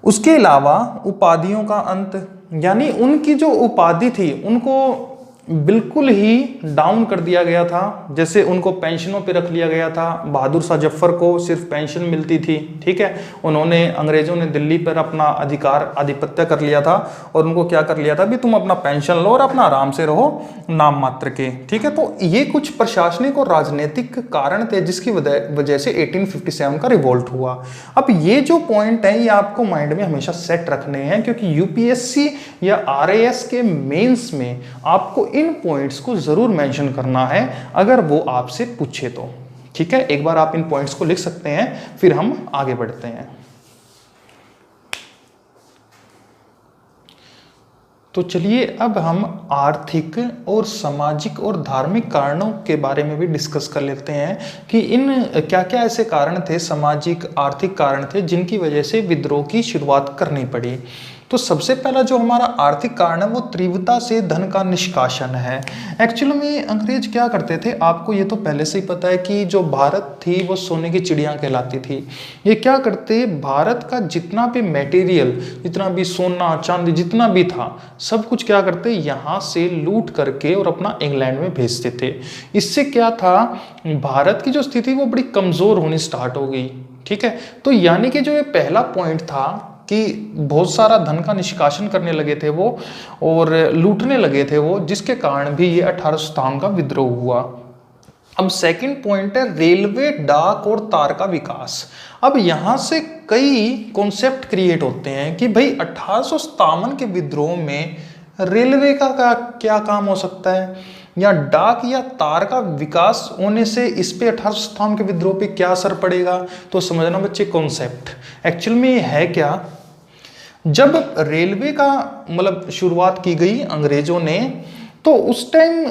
उसके अलावा उपाधियों का अंत, यानी उनकी जो उपाधि थी उनको बिल्कुल ही डाउन कर दिया गया था। जैसे उनको पेंशनों पे रख लिया गया था। बहादुर शाह जफर को सिर्फ पेंशन मिलती थी। ठीक है, उन्होंने, अंग्रेजों ने दिल्ली पर अपना अधिकार, आधिपत्य कर लिया था, और उनको क्या कर लिया था, भी तुम अपना पेंशन लो और अपना आराम से रहो, नाम मात्र के। ठीक है, तो ये कुछ प्रशासनिक और राजनीतिक कारण थे जिसकी वजह से 1857 का रिवोल्ट हुआ। अब ये जो पॉइंट है ये आपको माइंड में हमेशा सेट रखने हैं, क्योंकि यूपीएससी या आरएएस के मेंस में आपको इन पॉइंट्स को जरूर मेंशन करना है अगर वो आपसे पूछे तो। ठीक है, एक बार आप इन पॉइंट्स को लिख सकते हैं, फिर हम आगे बढ़ते हैं। तो चलिए अब हम आर्थिक और सामाजिक और धार्मिक कारणों के बारे में भी डिस्कस कर लेते हैं कि इन क्या क्या ऐसे कारण थे, सामाजिक आर्थिक कारण थे, जिनकी वजह से विद्रोह की शुरुआत करनी पड़ी। तो सबसे पहला जो हमारा आर्थिक कारण है वो तीव्रता से धन का निष्कासन है। एक्चुअली में अंग्रेज क्या करते थे, आपको ये तो पहले से ही पता है कि जो भारत थी वो सोने की चिड़िया कहलाती थी। ये क्या करते, भारत का जितना भी मटेरियल, जितना भी सोना चांदी जितना भी था, सब कुछ क्या करते, यहाँ से लूट करके और अपना इंग्लैंड में भेजते थे। इससे क्या था, भारत की जो स्थिति वो बड़ी कमजोर होनी स्टार्ट हो गई। ठीक है, तो यानी कि जो ये पहला पॉइंट था कि बहुत सारा धन का निष्कासन करने लगे थे वो, और लूटने लगे थे वो, जिसके कारण भी ये 1857 का विद्रोह हुआ। अब सेकंड पॉइंट है रेलवे, डाक और तार का विकास। अब यहां से कई कॉन्सेप्ट क्रिएट होते हैं कि भाई 1857 के विद्रोह में रेलवे का क्या काम हो सकता है, या डाक या तार का विकास होने से इस पे 1857 के विद्रोह पे क्या असर पड़ेगा। तो समझना बच्चे कॉन्सेप्ट एक्चुअल में है क्या, जब रेलवे का मतलब शुरुआत की गई अंग्रेजों ने, तो उस टाइम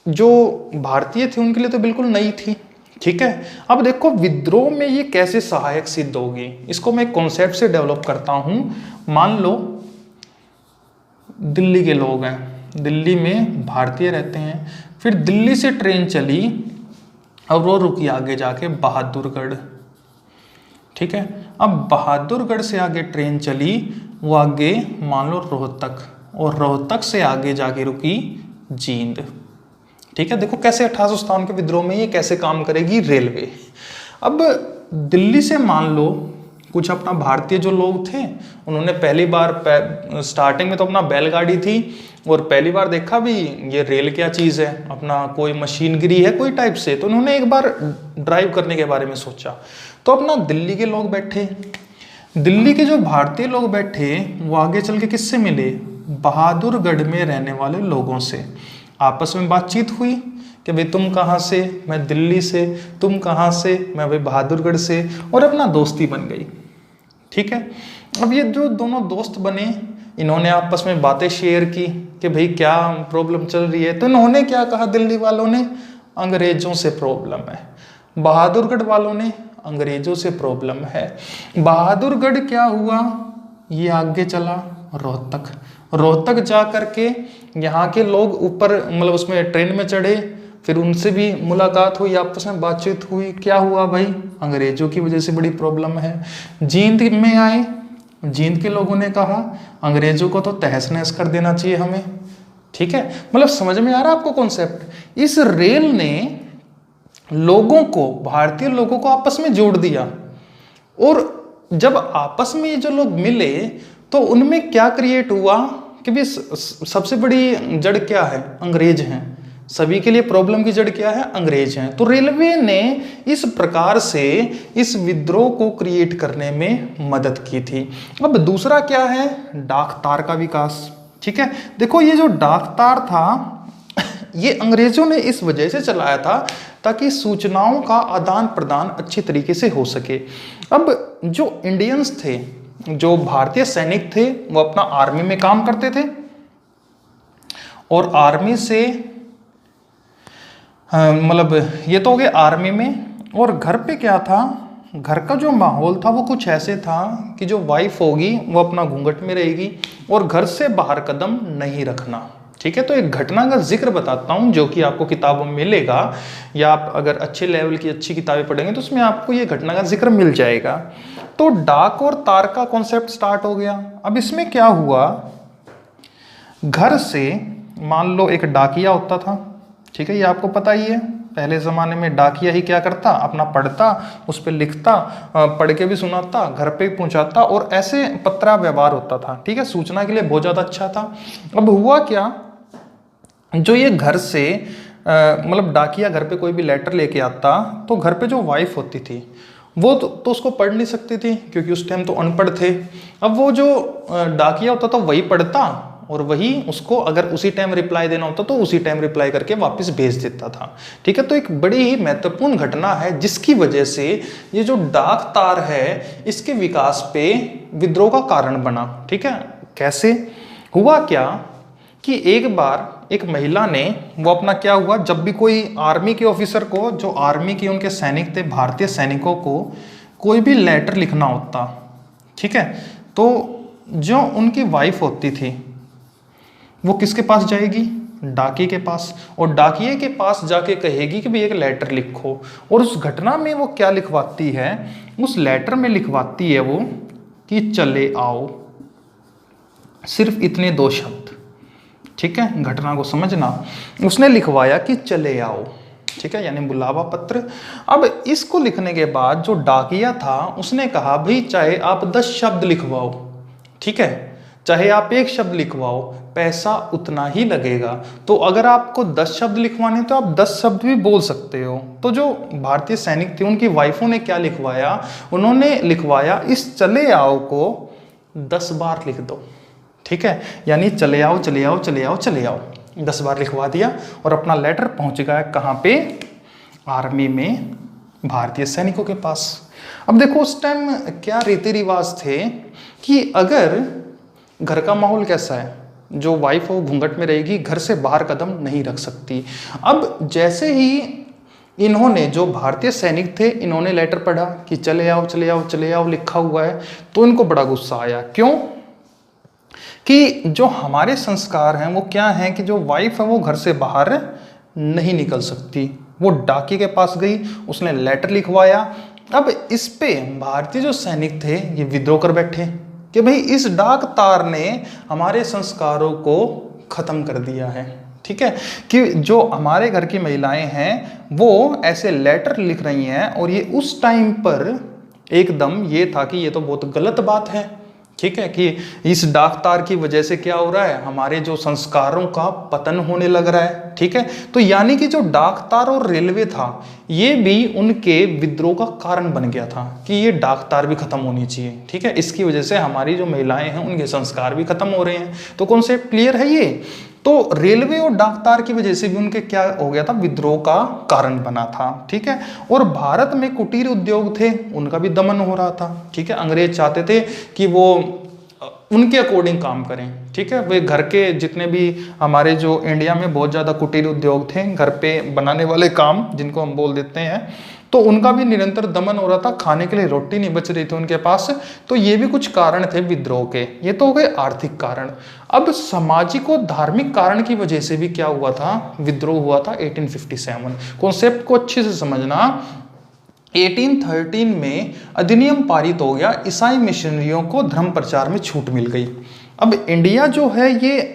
जो भारतीय थे उनके लिए तो बिल्कुल नई थी। ठीक है, अब देखो विद्रोह में ये कैसे सहायक सिद्ध होगी, इसको मैं कॉन्सेप्ट से डेवलप करता हूं। मान लो दिल्ली के लोग हैं, दिल्ली में भारतीय रहते हैं, फिर दिल्ली से ट्रेन चली और वो रुकी आगे जाके बहादुरगढ़। ठीक है, अब बहादुरगढ़ से आगे ट्रेन चली, वो आगे मान लो रोहतक, और रोहतक से आगे जाके रुकी जींद। ठीक है, देखो कैसे 1857 के विद्रोह में ये कैसे काम करेगी रेलवे। अब दिल्ली से मान लो कुछ अपना भारतीय जो लोग थे उन्होंने पहली बार स्टार्टिंग में तो अपना बैलगाड़ी थी और पहली बार देखा भी ये रेल क्या चीज़ है, अपना कोई मशीनगिरी है कोई टाइप से, तो उन्होंने एक बार ड्राइव करने के बारे में सोचा। तो अपना दिल्ली के लोग बैठे, दिल्ली के जो भारतीय लोग बैठे वो आगे चल के किससे मिले, बहादुरगढ़ में रहने वाले लोगों से। आपस में बातचीत हुई कि भाई तुम कहाँ से, मैं दिल्ली से, तुम कहाँ से, मैं भाई बहादुरगढ़ से, और अपना दोस्ती बन गई। ठीक है, अब ये जो दोनों दोस्त बने इन्होंने आपस में बातें शेयर की कि भाई क्या प्रॉब्लम चल रही है। तो इन्होंने क्या कहा, दिल्ली वालों ने अंग्रेजों से प्रॉब्लम है, बहादुरगढ़ वालों ने अंग्रेजों से प्रॉब्लम है। बहादुरगढ़ क्या हुआ, ये आगे चला रोहतक, रोहतक जा करके यहाँ के लोग ऊपर मतलब उसमें ट्रेन में चढ़े, फिर उनसे भी मुलाकात हुई, आपस में बातचीत हुई। क्या हुआ भाई, अंग्रेजों की वजह से बड़ी प्रॉब्लम है। जींद में आए, जींद के लोगों ने कहा अंग्रेजों को तो तहस नहस कर देना चाहिए हमें। ठीक है, मतलब समझ में आ रहा है आपको कॉन्सेप्ट। इस रेल ने लोगों को, भारतीय लोगों को आपस में जोड़ दिया, और जब आपस में ये जो लोग मिले तो उनमें क्या क्रिएट हुआ कि भी सबसे बड़ी जड़ क्या है, अंग्रेज हैं। सभी के लिए प्रॉब्लम की जड़ क्या है, अंग्रेज हैं। तो रेलवे ने इस प्रकार से इस विद्रोह को क्रिएट करने में मदद की थी। अब दूसरा क्या है, डाक तार का विकास। ठीक है, देखो ये जो डाक तार था ये अंग्रेजों ने इस वजह से चलाया था ताकि सूचनाओं का आदान प्रदान अच्छी तरीके से हो सके। अब जो इंडियंस थे, जो भारतीय सैनिक थे, वो अपना आर्मी में काम करते थे, और आर्मी से मतलब ये तो हो गया आर्मी में। और घर पे क्या था, घर का जो माहौल था वो कुछ ऐसे था कि जो वाइफ होगी वो अपना घूंघट में रहेगी और घर से बाहर कदम नहीं रखना। ठीक है, तो एक घटना का जिक्र बताता हूँ जो कि आपको किताबों में मिलेगा, या आप अगर अच्छे लेवल की अच्छी किताबें पढ़ेंगे तो उसमें आपको ये घटना का जिक्र मिल जाएगा। तो डाक और तार का कॉन्सेप्ट स्टार्ट हो गया। अब इसमें क्या हुआ, घर से मान लो एक डाकिया होता था। ठीक है, ये आपको पता ही है, पहले ज़माने में डाकिया ही क्या करता, अपना पढ़ता, उस पर लिखता, पढ़ के भी सुनाता, घर पे पहुंचाता, और ऐसे पत्रा व्यवहार होता था। ठीक है, सूचना के लिए बहुत ज़्यादा अच्छा था। अब हुआ क्या, जो ये घर से मतलब डाकिया घर पे कोई भी लेटर लेके आता तो घर पे जो वाइफ होती थी वो तो उसको पढ़ नहीं सकती थी क्योंकि उस टाइम तो अनपढ़ थे। अब वो जो डाकिया होता था वही पढ़ता और वही उसको अगर उसी टाइम रिप्लाई देना होता तो उसी टाइम रिप्लाई करके वापस भेज देता था। ठीक है, तो एक बड़ी ही महत्वपूर्ण घटना है जिसकी वजह से ये जो डाक तार है इसके विकास पे विद्रोह का कारण बना। ठीक है, कैसे हुआ क्या कि एक बार एक महिला ने, वो अपना क्या हुआ, जब भी कोई आर्मी के ऑफिसर को, जो आर्मी के उनके सैनिक थे, भारतीय सैनिकों को कोई भी लेटर लिखना होता, ठीक है, तो जो उनकी वाइफ होती थी वो किसके पास जाएगी, डाकिये के पास, और डाकिये के पास जाके कहेगी कि भाई एक लेटर लिखो। और उस घटना में वो क्या लिखवाती है, उस लेटर में लिखवाती है वो कि चले आओ, सिर्फ इतने 2 शब्द। ठीक है, घटना को समझना, उसने लिखवाया कि चले आओ। ठीक है, यानी बुलावा पत्र। अब इसको लिखने के बाद जो डाकिया था उसने कहा भाई चाहे आप 10 शब्द लिखवाओ, ठीक है, चाहे आप 1 शब्द लिखवाओ, पैसा उतना ही लगेगा। तो अगर आपको 10 शब्द लिखवाने तो आप 10 शब्द भी बोल सकते हो। तो जो भारतीय सैनिक थे उनकी वाइफों ने क्या लिखवाया, उन्होंने लिखवाया इस चले आओ को 10 बार लिख दो। ठीक है, यानी चले आओ चले आओ चले आओ चले आओ 10 बार लिखवा दिया और अपना लेटर पहुंच गया कहाँ पे, आर्मी में, भारतीय सैनिकों के पास। अब देखो उस टाइम क्या रीति रिवाज थे कि अगर घर का माहौल कैसा है, जो वाइफ हो घूंघट में रहेगी, घर से बाहर कदम नहीं रख सकती। अब जैसे ही इन्होंने, जो भारतीय सैनिक थे, इन्होंने लेटर पढ़ा कि चले आओ चले आओ चले आओ लिखा हुआ है, तो इनको बड़ा गुस्सा आया। क्यों कि जो हमारे संस्कार हैं वो क्या हैं कि जो वाइफ है वो घर से बाहर नहीं निकल सकती। वो डाकिये के पास गई, उसने लेटर लिखवाया। अब इस पे भारतीय जो सैनिक थे ये विद्रोह कर बैठे कि भाई इस डाक तार ने हमारे संस्कारों को खत्म कर दिया है। ठीक है, कि जो हमारे घर की महिलाएं हैं वो ऐसे लेटर लिख रही हैं, और ये उस टाइम पर एकदम ये था कि ये तो बहुत गलत बात है, ठीक है, कि इस डाक तार की वजह से क्या हो रहा है, हमारे जो संस्कारों का पतन होने लग रहा है, ठीक है। तो यानी कि जो डाक तार और रेलवे था ये भी उनके विद्रोह का कारण बन गया था कि ये डाक तार भी खत्म होनी चाहिए, ठीक है। इसकी वजह से हमारी जो महिलाएं हैं उनके संस्कार भी खत्म हो रहे हैं। तो कॉन्सेप्ट क्लियर है ये। तो रेलवे और डाक तार की वजह से भी उनके क्या हो गया था, विद्रोह का कारण बना था, ठीक है। और भारत में कुटीर उद्योग थे, उनका भी दमन हो रहा था, ठीक है। अंग्रेज चाहते थे कि वो उनके अकॉर्डिंग काम करें, ठीक है। वे घर के जितने भी हमारे जो इंडिया में बहुत ज़्यादा कुटीर उद्योग थे, घर पे बनाने वाले काम जिनको हम बोल देते हैं, तो उनका भी निरंतर दमन हो रहा था, खाने के लिए रोटी नहीं बच रही थी उनके पास। तो ये भी कुछ कारण थे विद्रोह के। ये तो हो गए आर्थिक कारण। अब सामाजिक और धार्मिक कारण की वजह से भी क्या हुआ था, विद्रोह हुआ था 1857। कॉन्सेप्ट को अच्छे से समझना। 1813 में अधिनियम पारित हो गया, ईसाई मिशनरियों को धर्म प्रचार में छूट मिल गई। अब इंडिया जो है ये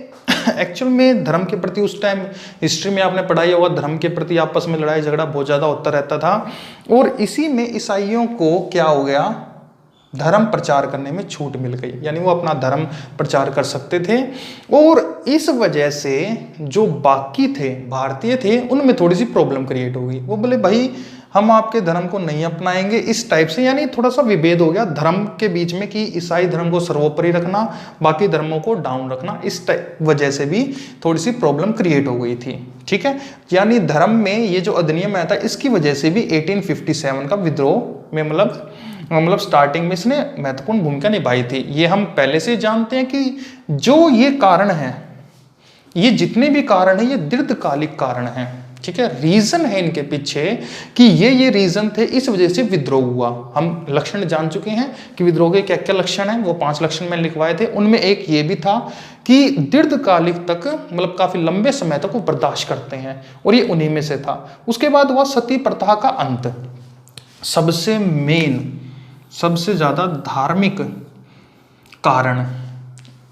एक्चुअल में धर्म के प्रति उस टाइम हिस्ट्री में आपने पढ़ाई होगा, धर्म के प्रति आपस में लड़ाई झगड़ा बहुत ज़्यादा होता रहता था। और इसी में ईसाइयों को क्या हो गया, धर्म प्रचार करने में छूट मिल गई, यानी वो अपना धर्म प्रचार कर सकते थे। और इस वजह से जो बाकी थे भारतीय थे उनमें थोड़ी सी प्रॉब्लम क्रिएट हो गई। वो बोले भाई हम आपके धर्म को नहीं अपनाएंगे, इस टाइप से, यानी थोड़ा सा विभेद हो गया धर्म के बीच में कि ईसाई धर्म को सर्वोपरि रखना, बाकी धर्मों को डाउन रखना। इस वजह से भी थोड़ी सी प्रॉब्लम क्रिएट हो गई थी, ठीक है। यानी धर्म में ये जो अधिनियम आया था इसकी वजह से भी 1857 का विद्रोह में मतलब स्टार्टिंग में इसने महत्वपूर्ण भूमिका निभाई थी। ये हम पहले से जानते हैं कि जो ये कारण है, ये जितने भी कारण हैं ये दीर्घकालिक कारण हैं, ठीक है। रीजन है इनके पीछे कि ये रीजन थे, इस वजह से विद्रोह हुआ। हम लक्षण जान चुके हैं कि विद्रोह के क्या क्या लक्षण हैं, वो 5 लक्षण मैंने लिखवाए थे। उनमें एक ये भी था कि दीर्घकालिक तक मतलब काफी लंबे समय तक वो बर्दाश्त करते हैं, और ये उन्हीं में से था। उसके बाद हुआ सती प्रथा का अंत, सबसे मेन, सबसे ज्यादा धार्मिक कारण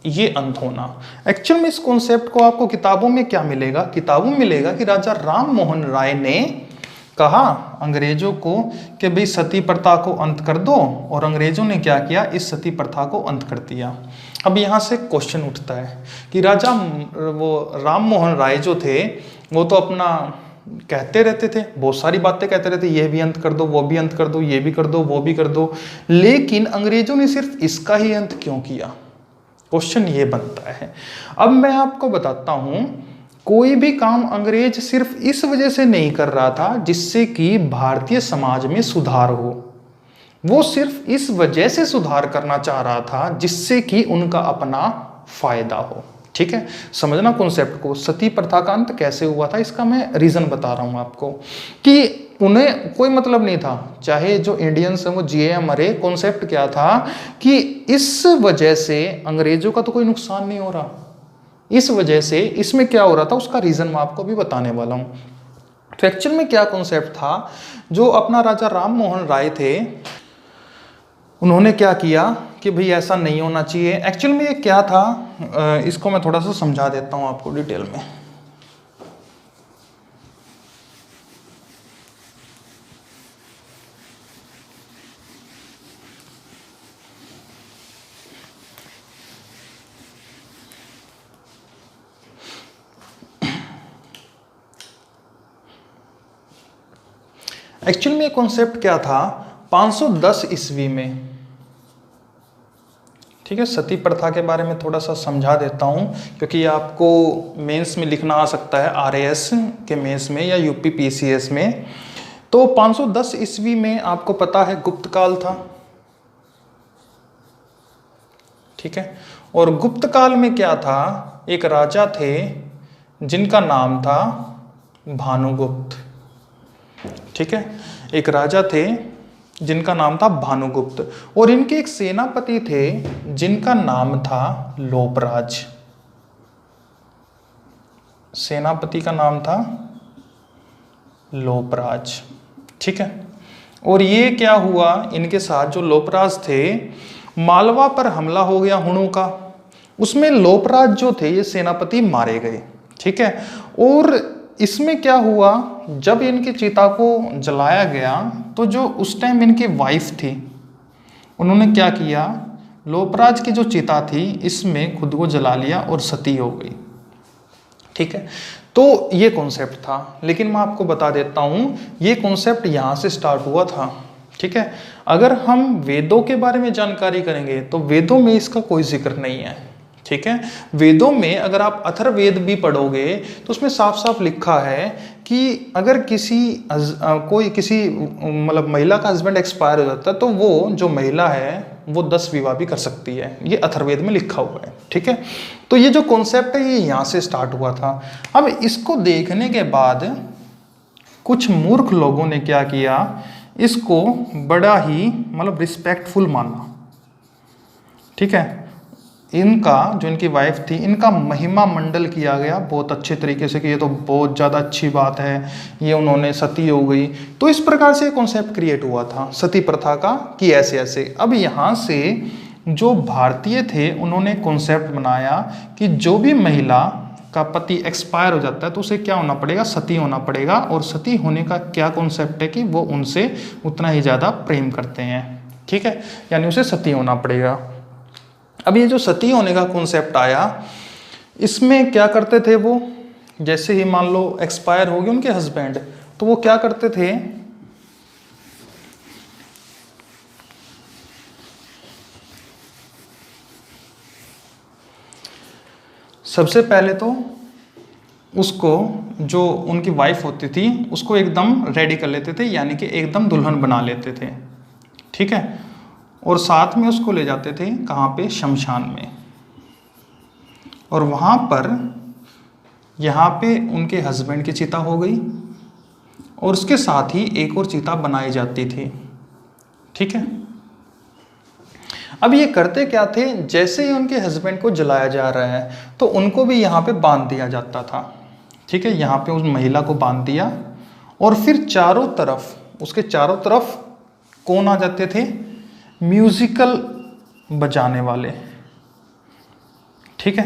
ये अंत होना। एक्चुअल में इस कॉन्सेप्ट को आपको किताबों में क्या मिलेगा, किताबों में मिलेगा कि राजा राम मोहन राय ने कहा अंग्रेजों को कि भाई सती प्रथा को अंत कर दो, और अंग्रेजों ने क्या किया, इस सती प्रथा को अंत कर दिया। अब यहाँ से क्वेश्चन उठता है कि राजा वो राम मोहन राय जो थे वो तो अपना कहते रहते थे, बहुत सारी बातें कहते रहते, ये भी अंत कर दो, वो भी अंत कर दो, ये भी कर दो, वो भी कर दो, लेकिन अंग्रेजों ने सिर्फ इसका ही अंत क्यों किया, क्वेश्चन ये बनता है। अब मैं आपको बताता हूं, कोई भी काम अंग्रेज सिर्फ इस वजह से नहीं कर रहा था जिससे कि भारतीय समाज में सुधार हो, वो सिर्फ इस वजह से सुधार करना चाह रहा था जिससे कि उनका अपना फायदा हो, ठीक है। समझना कॉन्सेप्ट को। सती प्रथा का अंत कैसे हुआ था इसका मैं रीजन बता रहा हूं आपको, कि उन्हें कोई मतलब नहीं था चाहे जो इंडियंस हैं वो जिए या मरे। कॉन्सेप्ट क्या था कि इस वजह से अंग्रेजों का तो कोई नुकसान नहीं हो रहा, इस वजह से इसमें क्या हो रहा था उसका रीजन मैं आपको भी बताने वाला हूं। तो एक्चुअल में क्या कॉन्सेप्ट था, जो अपना राजा राम मोहन राय थे उन्होंने क्या किया कि भाई ऐसा नहीं होना चाहिए। एक्चुअल में ये क्या था, इसको मैं थोड़ा सा समझा देता हूं आपको डिटेल में। एक्चुअल में ये कॉन्सेप्ट क्या था, 510 ईस्वी में, ठीक है। सती प्रथा के बारे में थोड़ा सा समझा देता हूं क्योंकि आपको मेंस में लिखना आ सकता है, आरएएस के मेंस में या यूपी पीसीएस में। तो 510 ईस्वी में आपको पता है गुप्त काल था, ठीक है। और गुप्त काल में क्या था, एक राजा थे जिनका नाम था भानुगुप्त, ठीक है। एक राजा थे जिनका नाम था भानुगुप्त, और इनके एक सेनापति थे जिनका नाम था लोपराज। सेनापति का नाम था लोपराज, ठीक है। और ये क्या हुआ, इनके साथ जो लोपराज थे, मालवा पर हमला हो गया हुणों का, उसमें लोपराज जो थे ये सेनापति मारे गए, ठीक है। और इसमें क्या हुआ, जब इनकी चिता को जलाया गया तो जो उस टाइम इनकी वाइफ थी, उन्होंने क्या किया, लोपराज की जो चिता थी इसमें खुद को जला लिया और सती हो गई। ठीक है, तो ये कॉन्सेप्ट था, लेकिन मैं आपको बता देता हूँ ये कॉन्सेप्ट यहाँ से स्टार्ट हुआ था। ठीक है, अगर हम वेदों के बारे में जानकारी करेंगे तो वेदों में इसका कोई जिक्र नहीं है। ठीक है, वेदों में अगर आप अथर्ववेद भी पढ़ोगे तो उसमें साफ साफ लिखा है कि अगर किसी मतलब महिला का हस्बैंड एक्सपायर हो जाता है तो वो जो महिला है वो 10 विवाह भी कर सकती है, ये अथर्ववेद में लिखा हुआ है। ठीक है, तो ये जो कॉन्सेप्ट है ये यहाँ से स्टार्ट हुआ था। अब इसको देखने के बाद कुछ मूर्ख लोगों ने क्या किया, इसको बड़ा ही मतलब रिस्पेक्टफुल माना। ठीक है, इनका जो इनकी वाइफ थी इनका महिमा मंडल किया गया बहुत अच्छे तरीके से कि ये तो बहुत ज़्यादा अच्छी बात है, ये उन्होंने सती हो गई। तो इस प्रकार से कॉन्सेप्ट क्रिएट हुआ था सती प्रथा का कि ऐसे ऐसे। अब यहाँ से जो भारतीय थे उन्होंने कॉन्सेप्ट बनाया कि जो भी महिला का पति एक्सपायर हो जाता है तो उसे क्या होना पड़ेगा, सती होना पड़ेगा। और सती होने का क्या कॉन्सेप्ट है कि वो उनसे उतना ही ज़्यादा प्रेम करते हैं। ठीक है, यानी उसे सती होना पड़ेगा। अब ये जो सती होने का कॉन्सेप्ट आया, इसमें क्या करते थे वो, जैसे ही मान लो एक्सपायर हो गए उनके हस्बैंड, तो वो क्या करते थे, सबसे पहले तो उसको जो उनकी वाइफ होती थी उसको एकदम रेडी कर लेते थे, यानी कि एकदम दुल्हन बना लेते थे। ठीक है, और साथ में उसको ले जाते थे कहाँ पे, शमशान में। और वहाँ पर यहाँ पे उनके हस्बैंड की चिता हो गई और उसके साथ ही एक और चिता बनाई जाती थी। ठीक है, अब ये करते क्या थे, जैसे ही उनके हस्बैंड को जलाया जा रहा है तो उनको भी यहाँ पे बांध दिया जाता था। ठीक है, यहाँ पे उस महिला को बांध दिया और फिर चारों तरफ, उसके चारों तरफ कौन आ जाते थे, म्यूजिकल बजाने वाले। ठीक है,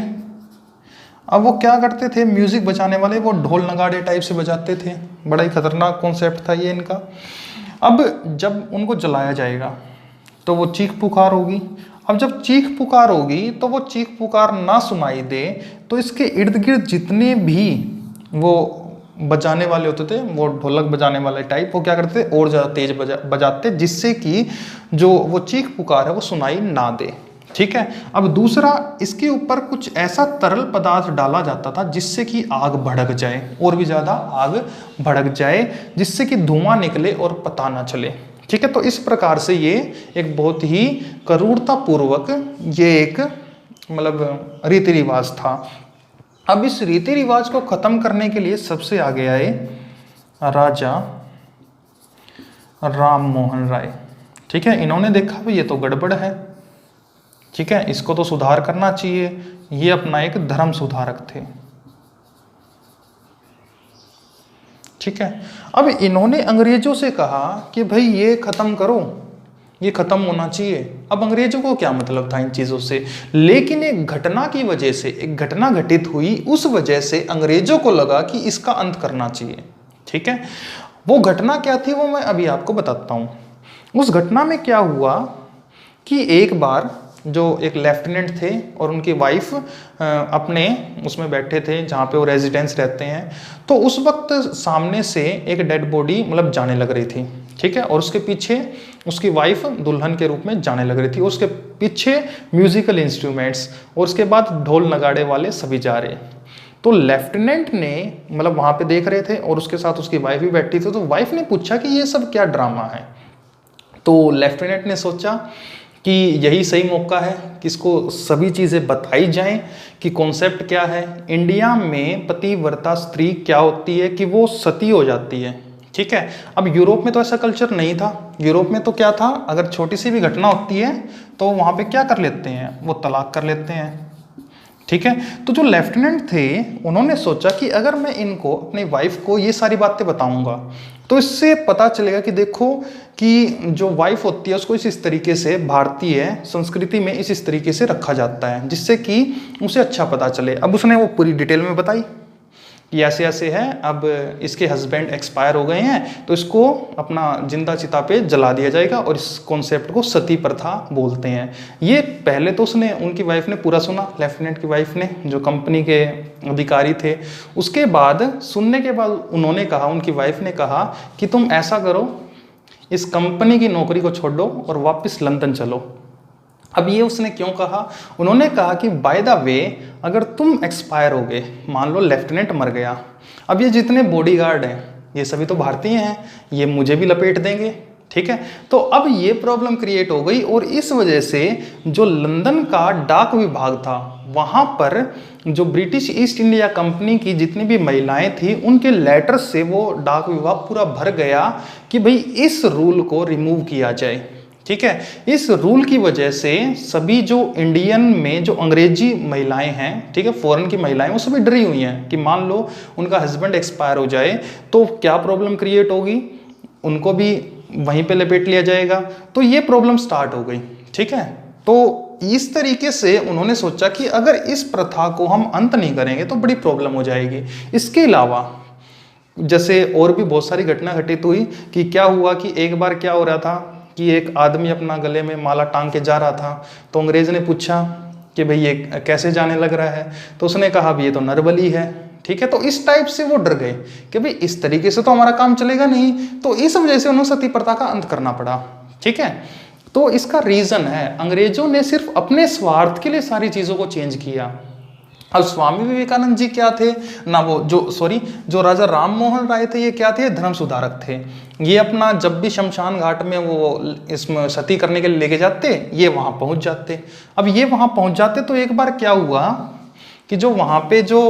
अब वो क्या करते थे, म्यूजिक बजाने वाले वो ढोल नगाड़े टाइप से बजाते थे। बड़ा ही खतरनाक कॉन्सेप्ट था ये इनका। अब जब उनको जलाया जाएगा तो वो चीख पुकार होगी। अब जब चीख पुकार होगी तो वो चीख पुकार ना सुनाई दे तो इसके इर्द गिर्द जितने भी वो बजाने वाले होते थे, वो ढोलक बजाने वाले टाइप, वो क्या करते थे, और ज़्यादा तेज बजाते जिससे कि जो वो चीख पुकार है वो सुनाई ना दे। ठीक है, अब दूसरा, इसके ऊपर कुछ ऐसा तरल पदार्थ डाला जाता था जिससे कि आग भड़क जाए, और भी ज़्यादा आग भड़क जाए, जिससे कि धुआं निकले और पता ना चले। ठीक है, तो इस प्रकार से ये एक बहुत ही क्रूरतापूर्वक ये एक मतलब रीति रिवाज था। अब इस रीति रिवाज को खत्म करने के लिए सबसे आगे आए राजा राम मोहन राय। ठीक है, इन्होंने देखा भाई ये तो गड़बड़ है, ठीक है, इसको तो सुधार करना चाहिए। ये अपना एक धर्म सुधारक थे। ठीक है, अब इन्होंने अंग्रेजों से कहा कि भाई ये खत्म करो, ये खत्म होना चाहिए। अब अंग्रेजों को क्या मतलब था इन चीजों से, लेकिन एक घटना की वजह से, एक घटना घटित हुई, उस वजह से अंग्रेजों को लगा कि इसका अंत करना चाहिए। ठीक है, वो घटना क्या थी वो मैं अभी आपको बताता हूं। उस घटना में क्या हुआ कि एक बार जो एक लेफ्टिनेंट थे और उनकी वाइफ अपने उसमें बैठे थे जहाँ पे वो रेजिडेंस रहते हैं, तो उस वक्त सामने से एक डेड बॉडी मतलब जाने लग रही थी। ठीक है, और उसके पीछे उसकी वाइफ दुल्हन के रूप में जाने लग रही थी, उसके पीछे म्यूजिकल इंस्ट्रूमेंट्स और उसके बाद ढोल नगाड़े वाले सभी जा रहे। तो लेफ्टिनेंट ने मतलब वहाँ पे देख रहे थे और उसके साथ उसकी वाइफ भी बैठी थी। तो वाइफ ने पूछा कि ये सब क्या ड्रामा है। तो लेफ्टिनेंट ने सोचा कि यही सही मौका है कि इसको सभी चीज़ें बताई जाएं कि कॉन्सेप्ट क्या है। इंडिया में पतिव्रता स्त्री क्या होती है कि वो सती हो जाती है। ठीक है, अब यूरोप में तो ऐसा कल्चर नहीं था। यूरोप में तो क्या था, अगर छोटी सी भी घटना होती है तो वहाँ पे क्या कर लेते हैं, वो तलाक कर लेते हैं। ठीक है, तो जो लेफ्टिनेंट थे उन्होंने सोचा कि अगर मैं इनको, अपनी वाइफ को ये सारी बातें बताऊंगा तो इससे पता चलेगा कि देखो कि जो वाइफ होती है उसको इस तरीके से भारतीय संस्कृति में इस तरीके से रखा जाता है, जिससे कि उसे अच्छा पता चले। अब उसने वो पूरी डिटेल में बताई कि ऐसे ऐसे है, अब इसके हस्बैंड एक्सपायर हो गए हैं तो इसको अपना जिंदा चिता पे जला दिया जाएगा, और इस कॉन्सेप्ट को सती प्रथा बोलते हैं। ये पहले तो उसने, उनकी वाइफ ने पूरा सुना, लेफ्टिनेंट की वाइफ ने, जो कंपनी के अधिकारी थे। उसके बाद सुनने के बाद उन्होंने कहा, उनकी वाइफ ने कहा कि तुम ऐसा करो, इस कंपनी की नौकरी को छोड़ दो और वापस लंदन चलो। अब ये उसने क्यों कहा? उन्होंने कहा कि बाय द वे अगर तुम एक्सपायर हो गए, मान लो लेफ्टिनेंट मर गया, अब ये जितने बॉडीगार्ड हैं ये सभी तो भारतीय हैं, ये मुझे भी लपेट देंगे, ठीक है। तो अब ये प्रॉब्लम क्रिएट हो गई, और इस वजह से जो लंदन का डाक विभाग था वहाँ पर जो ब्रिटिश ईस्ट इंडिया कंपनी की जितनी भी महिलाएं थी उनके लेटर से वो डाक विभाग पूरा भर गया कि भाई इस रूल को रिमूव किया जाए, ठीक है। इस रूल की वजह से सभी जो इंडियन में जो अंग्रेजी महिलाएं हैं, ठीक है, फॉरेन की महिलाएं, वो सभी डरी हुई हैं कि मान लो उनका हस्बैंड एक्सपायर हो जाए तो क्या प्रॉब्लम क्रिएट होगी, उनको भी वहीं पे लपेट लिया जाएगा। तो ये प्रॉब्लम स्टार्ट हो गई, ठीक है। तो इस तरीके से उन्होंने सोचा कि अगर इस प्रथा को हम अंत नहीं करेंगे तो बड़ी प्रॉब्लम हो जाएगी। इसके अलावा जैसे और भी बहुत सारी घटना घटित हुई कि क्या हुआ कि एक बार क्या हो रहा था कि एक आदमी अपना गले में माला टांग के जा रहा था, तो अंग्रेज ने पूछा कि भाई ये कैसे जाने लग रहा है, तो उसने कहा भाई ये तो नरबली है, ठीक है। तो इस टाइप से वो डर गए कि भाई इस तरीके से तो हमारा काम चलेगा नहीं, तो इस वजह से उन्हें सती प्रथा का अंत करना पड़ा, ठीक है। तो इसका रीजन है अंग्रेजों ने सिर्फ अपने स्वार्थ के लिए सारी चीजों को चेंज किया। अब स्वामी विवेकानंद जी क्या थे ना, वो जो राजा राम मोहन राय थे, ये क्या थे? धर्म सुधारक थे। ये अपना जब भी शमशान घाट में वो इसमें सती करने के लिए लेके जाते, ये वहां पहुंच जाते। अब ये वहां पहुंच जाते तो एक बार क्या हुआ कि जो वहां पे जो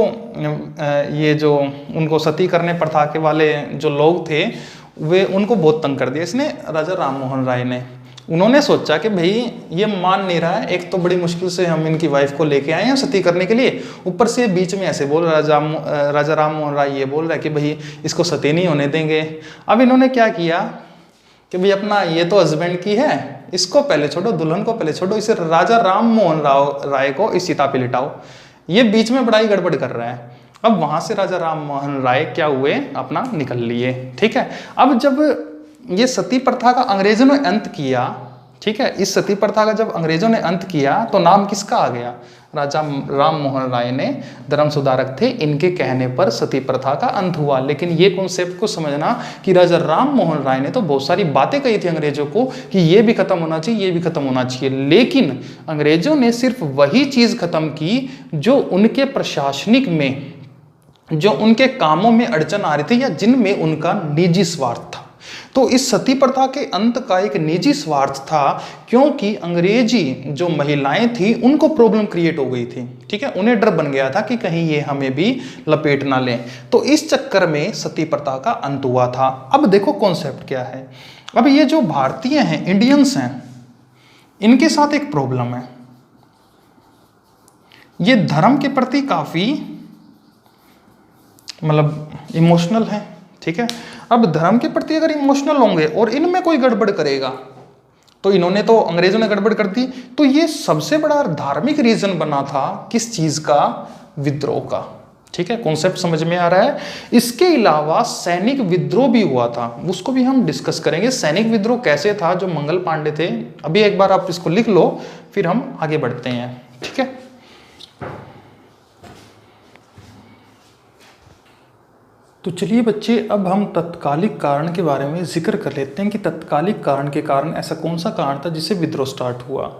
ये जो उनको सती करने प्रथा के वाले जो लोग थे, वे उनको बहुत तंग कर दिया इसने, राजा राम मोहन राय ने। उन्होंने सोचा कि भाई ये मान नहीं रहा है, एक तो बड़ी मुश्किल से हम इनकी वाइफ को लेके आए हैं सती करने के लिए, ऊपर से बीच में ऐसे बोल राजा राम मोहन राय ये बोल रहा है कि भाई इसको सती नहीं होने देंगे। अब इन्होंने क्या किया कि भाई अपना ये तो हस्बैंड की है, इसको पहले छोड़ो, दुल्हन को पहले छोड़ो, इसे राजा राम मोहन राय को इस चिता पे लिटाओ। ये बीच में बड़ा ही गड़बड़ कर रहा है। अब वहां से राजा राम मोहन राय क्या हुए, अपना निकल लिए, ठीक है। अब जब ये सती प्रथा का अंग्रेजों ने अंत किया, ठीक है, इस सती प्रथा का जब अंग्रेजों ने अंत किया तो नाम किसका आ गया? राजा राम मोहन राय ने, धर्म सुधारक थे, इनके कहने पर सती प्रथा का अंत हुआ। लेकिन ये कॉन्सेप्ट को समझना कि राजा राम मोहन राय ने तो बहुत सारी बातें कही थी अंग्रेजों को कि ये भी खत्म होना चाहिए, ये भी खत्म होना चाहिए, लेकिन अंग्रेजों ने सिर्फ वही चीज खत्म की जो उनके प्रशासनिक में, जो उनके कामों में अड़चन आ रही थी या जिनमें उनका निजी स्वार्थ था। तो इस सती प्रथा के अंत का एक निजी स्वार्थ था, क्योंकि अंग्रेजी जो महिलाएं थी उनको प्रॉब्लम क्रिएट हो गई थी, ठीक है, उन्हें डर बन गया था कि कहीं ये हमें भी लपेट ना लें। तो इस चक्कर में सती प्रथा का अंत हुआ था। अब देखो कॉन्सेप्ट क्या है। अब ये जो भारतीय हैं, इंडियंस हैं, इनके साथ एक प्रॉब्लम है, ये धर्म के प्रति काफी मतलब इमोशनल है, ठीक है। अब धर्म के प्रति अगर इमोशनल होंगे और इनमें कोई गड़बड़ करेगा, तो इन्होंने तो अंग्रेजों ने गड़बड़ कर दी, तो ये सबसे बड़ा धार्मिक रीजन बना था किस चीज का? विद्रोह का, ठीक है। कॉन्सेप्ट समझ में आ रहा है। इसके अलावा सैनिक विद्रोह भी हुआ था, उसको भी हम डिस्कस करेंगे। सैनिक विद्रोह कैसे था, जो मंगल पांडे थे, अभी एक बार आप इसको लिख लो, फिर हम आगे बढ़ते हैं, ठीक है। तो चलिए बच्चे, अब हम तत्कालिक कारण के बारे में जिक्र कर लेते हैं कि तत्कालिक कारण के कारण ऐसा कौन सा कारण था जिससे विद्रोह स्टार्ट हुआ,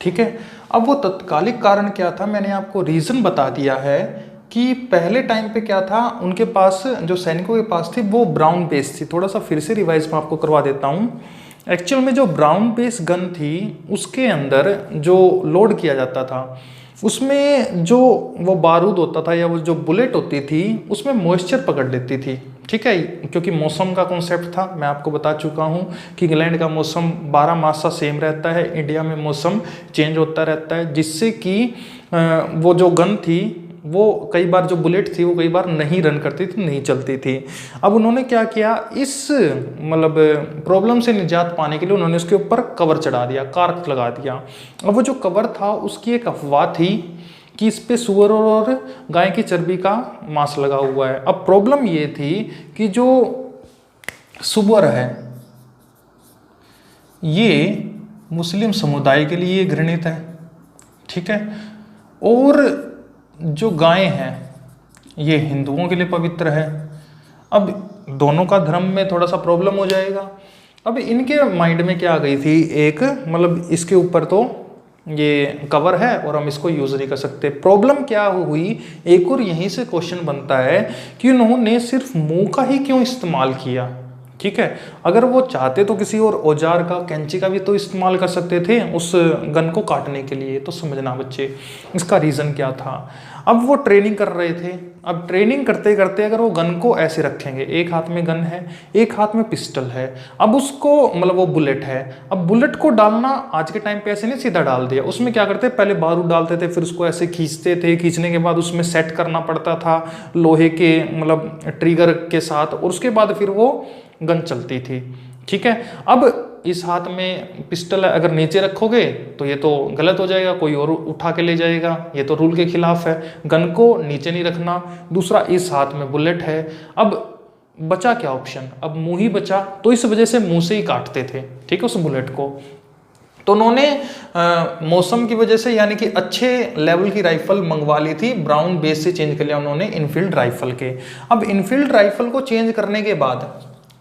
ठीक है। अब वो तत्कालिक कारण क्या था, मैंने आपको रीज़न बता दिया है कि पहले टाइम पे क्या था, उनके पास जो सैनिकों के पास थी वो ब्राउन बेस थी। थोड़ा सा फिर से रिवाइज मैं आपको करवा देता हूँ। एक्चुअल में जो ब्राउन बेस गन थी उसके अंदर जो लोड किया जाता था, उसमें जो वो बारूद होता था या वो जो बुलेट होती थी उसमें मॉइस्चर पकड़ लेती थी, ठीक है। क्योंकि मौसम का कॉन्सेप्ट था, मैं आपको बता चुका हूँ कि इंग्लैंड का मौसम 12 मास सा सेम रहता है, इंडिया में मौसम चेंज होता रहता है, जिससे कि वो जो गन थी वो कई बार, जो बुलेट थी वो कई बार नहीं रन करती थी, नहीं चलती थी। अब उन्होंने क्या किया, इस मतलब प्रॉब्लम से निजात पाने के लिए उन्होंने उसके ऊपर कवर चढ़ा दिया, कार्क लगा दिया। अब वो जो कवर था उसकी एक अफवाह थी कि इस पे सुअर और गाय की चर्बी का मांस लगा हुआ है। अब प्रॉब्लम ये थी कि जो सुअर है ये मुस्लिम समुदाय के लिए घृणित है, ठीक है, और जो गाय है ये हिंदुओं के लिए पवित्र है। अब दोनों का धर्म में थोड़ा सा प्रॉब्लम हो जाएगा। अब इनके माइंड में क्या आ गई थी, एक मतलब इसके ऊपर तो ये कवर है और हम इसको यूज नहीं कर सकते। प्रॉब्लम क्या हुई, एक और यहीं से क्वेश्चन बनता है कि उन्होंने सिर्फ मुंह का ही क्यों इस्तेमाल किया। ठीक है, अगर वो चाहते तो किसी और औजार का, कैंची का भी तो इस्तेमाल कर सकते थे उस गन को काटने के लिए। तो समझना बच्चे इसका रीज़न क्या था। अब वो ट्रेनिंग कर रहे थे, अब ट्रेनिंग करते करते अगर वो गन को ऐसे रखेंगे, एक हाथ में गन है एक हाथ में पिस्टल है, अब उसको मतलब वो बुलेट है, अब बुलेट को डालना आज के टाइम पे ऐसे नहीं सीधा डाल दिया, उसमें क्या करते पहले बारूद डालते थे, फिर उसको ऐसे खींचते थे, खींचने के बाद उसमें सेट करना पड़ता था लोहे के मतलब ट्रिगर के साथ, और उसके बाद फिर वो गन चलती थी। ठीक है, अब इस हाथ में पिस्टल है, अगर नीचे रखोगे तो ये तो गलत हो जाएगा, कोई और उठा के ले जाएगा, ये तो रूल के खिलाफ है, गन को नीचे नहीं रखना। दूसरा, इस हाथ में बुलेट है, अब बचा क्या ऑप्शन, अब मुंह ही बचा, तो इस वजह से मुंह से ही काटते थे, ठीक है, उस बुलेट को। तो उन्होंने मौसम की वजह से यानी कि अच्छे लेवल की राइफल मंगवा ली थी, ब्राउन बेस से चेंज कर लिया उन्होंने इनफील्ड राइफल के। अब इनफील्ड राइफल को चेंज करने के बाद